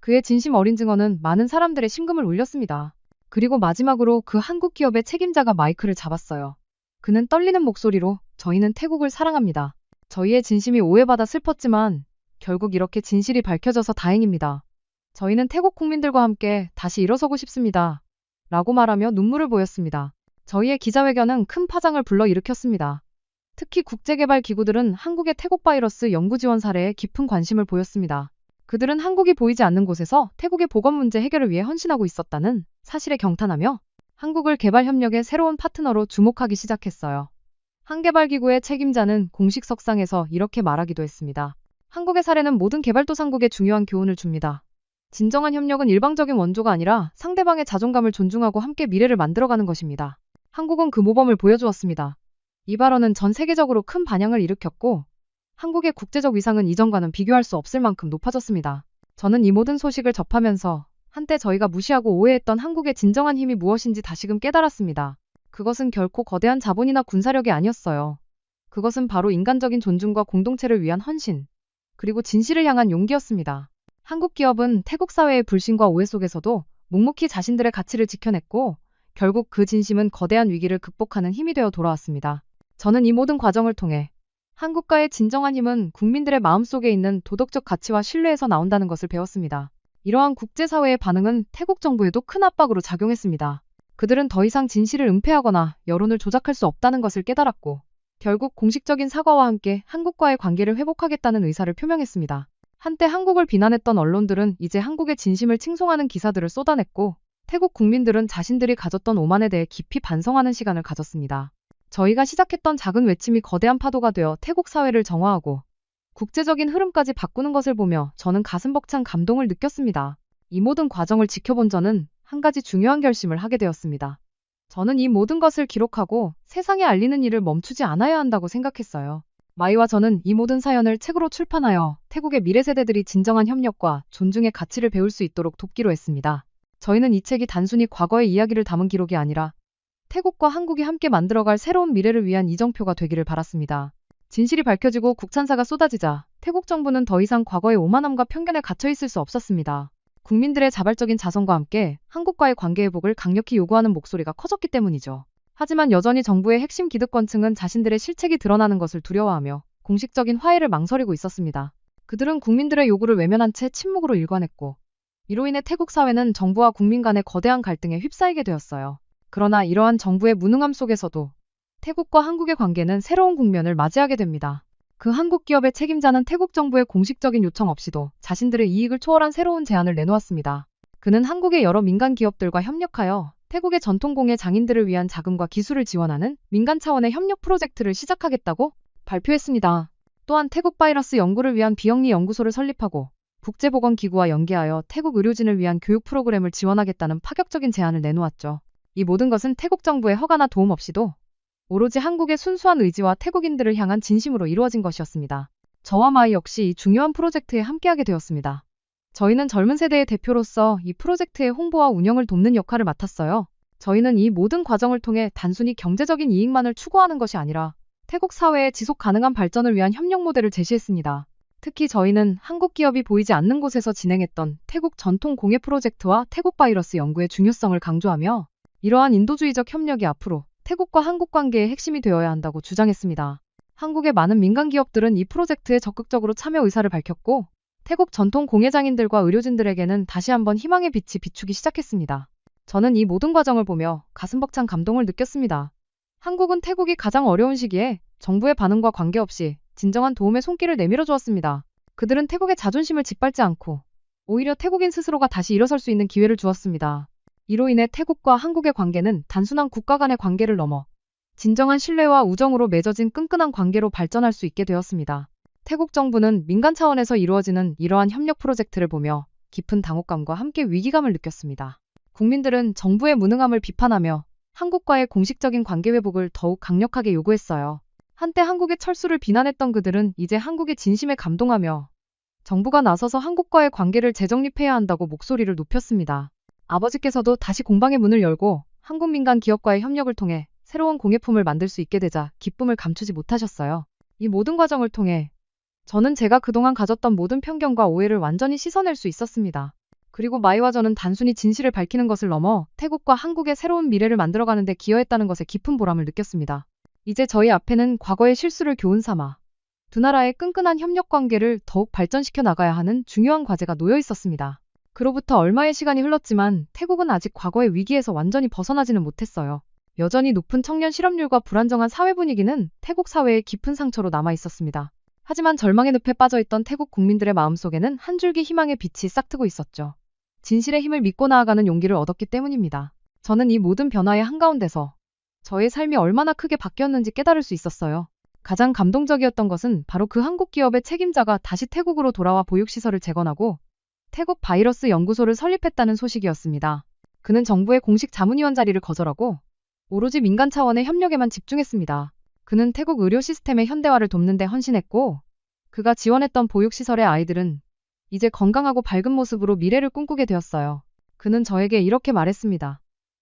그의 진심 어린 증언은 많은 사람들의 심금을 울렸습니다. 그리고 마지막으로 그 한국 기업의 책임자가 마이크를 잡았어요. 그는 떨리는 목소리로 저희는 태국을 사랑합니다. 저희의 진심이 오해받아 슬펐지만 결국 이렇게 진실이 밝혀져서 다행입니다. 저희는 태국 국민들과 함께 다시 일어서고 싶습니다. 라고 말하며 눈물을 보였습니다. 저희의 기자회견은 큰 파장을 불러일으켰습니다. 특히 국제개발기구들은 한국의 태국 바이러스 연구 지원 사례에 깊은 관심을 보였습니다. 그들은 한국이 보이지 않는 곳에서 태국의 보건 문제 해결을 위해 헌신하고 있었다는 사실에 경탄하며 한국을 개발협력의 새로운 파트너로 주목하기 시작했어요. 한 개발기구의 책임자는 공식 석상에서 이렇게 말하기도 했습니다. 한국의 사례는 모든 개발도상국에 중요한 교훈을 줍니다. 진정한 협력은 일방적인 원조가 아니라 상대방의 자존감을 존중하고 함께 미래를 만들어가는 것입니다. 한국은 그 모범을 보여주었습니다. 이 발언은 전 세계적으로 큰 반향을 일으켰고 한국의 국제적 위상은 이전과는 비교할 수 없을 만큼 높아졌습니다. 저는 이 모든 소식을 접하면서 한때 저희가 무시하고 오해했던 한국의 진정한 힘이 무엇인지 다시금 깨달았습니다. 그것은 결코 거대한 자본이나 군사력이 아니었어요. 그것은 바로 인간적인 존중과 공동체를 위한 헌신, 그리고 진실을 향한 용기였습니다. 한국 기업은 태국 사회의 불신과 오해 속에서도 묵묵히 자신들의 가치를 지켜냈고 결국 그 진심은 거대한 위기를 극복하는 힘이 되어 돌아왔습니다. 저는 이 모든 과정을 통해 한국과의 진정한 힘은 국민들의 마음속에 있는 도덕적 가치와 신뢰에서 나온다는 것을 배웠습니다. 이러한 국제사회의 반응은 태국 정부에도 큰 압박으로 작용했습니다. 그들은 더 이상 진실을 은폐하거나 여론을 조작할 수 없다는 것을 깨달았고 결국 공식적인 사과와 함께 한국과의 관계를 회복하겠다는 의사를 표명했습니다. 한때 한국을 비난했던 언론들은 이제 한국의 진심을 칭송하는 기사들을 쏟아냈고 태국 국민들은 자신들이 가졌던 오만에 대해 깊이 반성하는 시간을 가졌습니다. 저희가 시작했던 작은 외침이 거대한 파도가 되어 태국 사회를 정화하고 국제적인 흐름까지 바꾸는 것을 보며 저는 가슴 벅찬 감동을 느꼈습니다. 이 모든 과정을 지켜본 저는 한 가지 중요한 결심을 하게 되었습니다. 저는 이 모든 것을 기록하고 세상에 알리는 일을 멈추지 않아야 한다고 생각했어요. 마이와 저는 이 모든 사연을 책으로 출판하여 태국의 미래 세대들이 진정한 협력과 존중의 가치를 배울 수 있도록 돕기로 했습니다. 저희는 이 책이 단순히 과거의 이야기를 담은 기록이 아니라 태국과 한국이 함께 만들어갈 새로운 미래를 위한 이정표가 되기를 바랐습니다. 진실이 밝혀지고 국찬사가 쏟아지자 태국 정부는 더 이상 과거의 오만함과 편견에 갇혀있을 수 없었습니다. 국민들의 자발적인 자성과 함께 한국과의 관계 회복을 강력히 요구하는 목소리가 커졌기 때문이죠. 하지만 여전히 정부의 핵심 기득권층은 자신들의 실책이 드러나는 것을 두려워하며 공식적인 화해를 망설이고 있었습니다. 그들은 국민들의 요구를 외면한 채 침묵으로 일관했고 이로 인해 태국 사회는 정부와 국민 간의 거대한 갈등에 휩싸이게 되었어요. 그러나 이러한 정부의 무능함 속에서도 태국과 한국의 관계는 새로운 국면을 맞이하게 됩니다. 그 한국 기업의 책임자는 태국 정부의 공식적인 요청 없이도 자신들의 이익을 초월한 새로운 제안을 내놓았습니다. 그는 한국의 여러 민간 기업들과 협력하여 태국의 전통공예 장인들을 위한 자금과 기술을 지원하는 민간 차원의 협력 프로젝트를 시작하겠다고 발표했습니다. 또한 태국 바이러스 연구를 위한 비영리 연구소를 설립하고 국제보건기구와 연계하여 태국 의료진을 위한 교육 프로그램을 지원하겠다는 파격적인 제안을 내놓았죠. 이 모든 것은 태국 정부의 허가나 도움 없이도 오로지 한국의 순수한 의지와 태국인들을 향한 진심으로 이루어진 것이었습니다. 저와 마이 역시 이 중요한 프로젝트에 함께하게 되었습니다. 저희는 젊은 세대의 대표로서 이 프로젝트의 홍보와 운영을 돕는 역할을 맡았어요. 저희는 이 모든 과정을 통해 단순히 경제적인 이익만을 추구하는 것이 아니라 태국 사회의 지속 가능한 발전을 위한 협력 모델을 제시했습니다. 특히 저희는 한국 기업이 보이지 않는 곳에서 진행했던 태국 전통 공예 프로젝트와 태국 바이러스 연구의 중요성을 강조하며 이러한 인도주의적 협력이 앞으로 태국과 한국 관계의 핵심이 되어야 한다고 주장했습니다. 한국의 많은 민간 기업들은 이 프로젝트에 적극적으로 참여 의사를 밝혔고 태국 전통 공예장인들과 의료진들에게는 다시 한번 희망의 빛이 비추기 시작했습니다. 저는 이 모든 과정을 보며 가슴 벅찬 감동을 느꼈습니다. 한국은 태국이 가장 어려운 시기에 정부의 반응과 관계없이 진정한 도움의 손길을 내밀어 주었습니다. 그들은 태국의 자존심을 짓밟지 않고 오히려 태국인 스스로가 다시 일어설 수 있는 기회를 주었습니다. 이로 인해 태국과 한국의 관계는 단순한 국가 간의 관계를 넘어 진정한 신뢰와 우정으로 맺어진 끈끈한 관계로 발전할 수 있게 되었습니다. 태국 정부는 민간 차원에서 이루어지는 이러한 협력 프로젝트를 보며 깊은 당혹감과 함께 위기감을 느꼈습니다. 국민들은 정부의 무능함을 비판하며 한국과의 공식적인 관계 회복을 더욱 강력하게 요구했어요. 한때 한국의 철수를 비난했던 그들은 이제 한국의 진심에 감동하며 정부가 나서서 한국과의 관계를 재정립해야 한다고 목소리를 높였습니다. 아버지께서도 다시 공방의 문을 열고 한국 민간 기업과의 협력을 통해 새로운 공예품을 만들 수 있게 되자 기쁨을 감추지 못하셨어요. 이 모든 과정을 통해 저는 제가 그동안 가졌던 모든 편견과 오해를 완전히 씻어낼 수 있었습니다. 그리고 마이와 저는 단순히 진실을 밝히는 것을 넘어 태국과 한국의 새로운 미래를 만들어가는 데 기여했다는 것에 깊은 보람을 느꼈습니다. 이제 저희 앞에는 과거의 실수를 교훈 삼아 두 나라의 끈끈한 협력 관계를 더욱 발전시켜 나가야 하는 중요한 과제가 놓여 있었습니다. 그로부터 얼마의 시간이 흘렀지만 태국은 아직 과거의 위기에서 완전히 벗어나지는 못했어요. 여전히 높은 청년 실업률과 불안정한 사회 분위기는 태국 사회에 깊은 상처로 남아 있었습니다. 하지만 절망의 늪에 빠져있던 태국 국민들의 마음속에는 한 줄기 희망의 빛이 싹트고 있었죠. 진실의 힘을 믿고 나아가는 용기를 얻었기 때문입니다. 저는 이 모든 변화의 한가운데서 저의 삶이 얼마나 크게 바뀌었는지 깨달을 수 있었어요. 가장 감동적이었던 것은 바로 그 한국 기업의 책임자가 다시 태국으로 돌아와 보육시설을 재건하고 태국 바이러스 연구소를 설립했다는 소식이었습니다. 그는 정부의 공식 자문위원 자리를 거절하고 오로지 민간 차원의 협력에만 집중했습니다. 그는 태국 의료 시스템의 현대화를 돕는 데 헌신했고 그가 지원했던 보육시설의 아이들은 이제 건강하고 밝은 모습으로 미래를 꿈꾸게 되었어요. 그는 저에게 이렇게 말했습니다.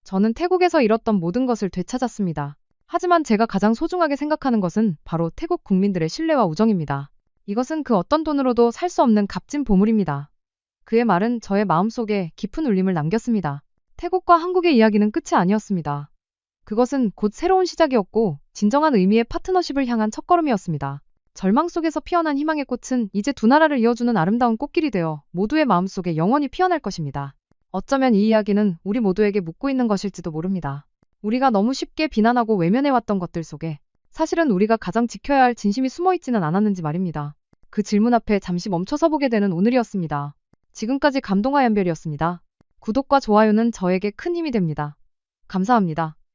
저는 태국에서 잃었던 모든 것을 되찾았습니다. 하지만 제가 가장 소중하게 생각하는 것은 바로 태국 국민들의 신뢰와 우정입니다. 이것은 그 어떤 돈으로도 살 수 없는 값진 보물입니다. 그의 말은 저의 마음속에 깊은 울림을 남겼습니다. 태국과 한국의 이야기는 끝이 아니었습니다. 그것은 곧 새로운 시작이었고 진정한 의미의 파트너십을 향한 첫걸음이었습니다. 절망 속에서 피어난 희망의 꽃은 이제 두 나라를 이어주는 아름다운 꽃길이 되어 모두의 마음속에 영원히 피어날 것입니다. 어쩌면 이 이야기는 우리 모두에게 묻고 있는 것일지도 모릅니다. 우리가 너무 쉽게 비난하고 외면해왔던 것들 속에 사실은 우리가 가장 지켜야 할 진심이 숨어있지는 않았는지 말입니다. 그 질문 앞에 잠시 멈춰서 보게 되는 오늘이었습니다. 지금까지 감동화 연별이었습니다. 구독과 좋아요는 저에게 큰 힘이 됩니다. 감사합니다.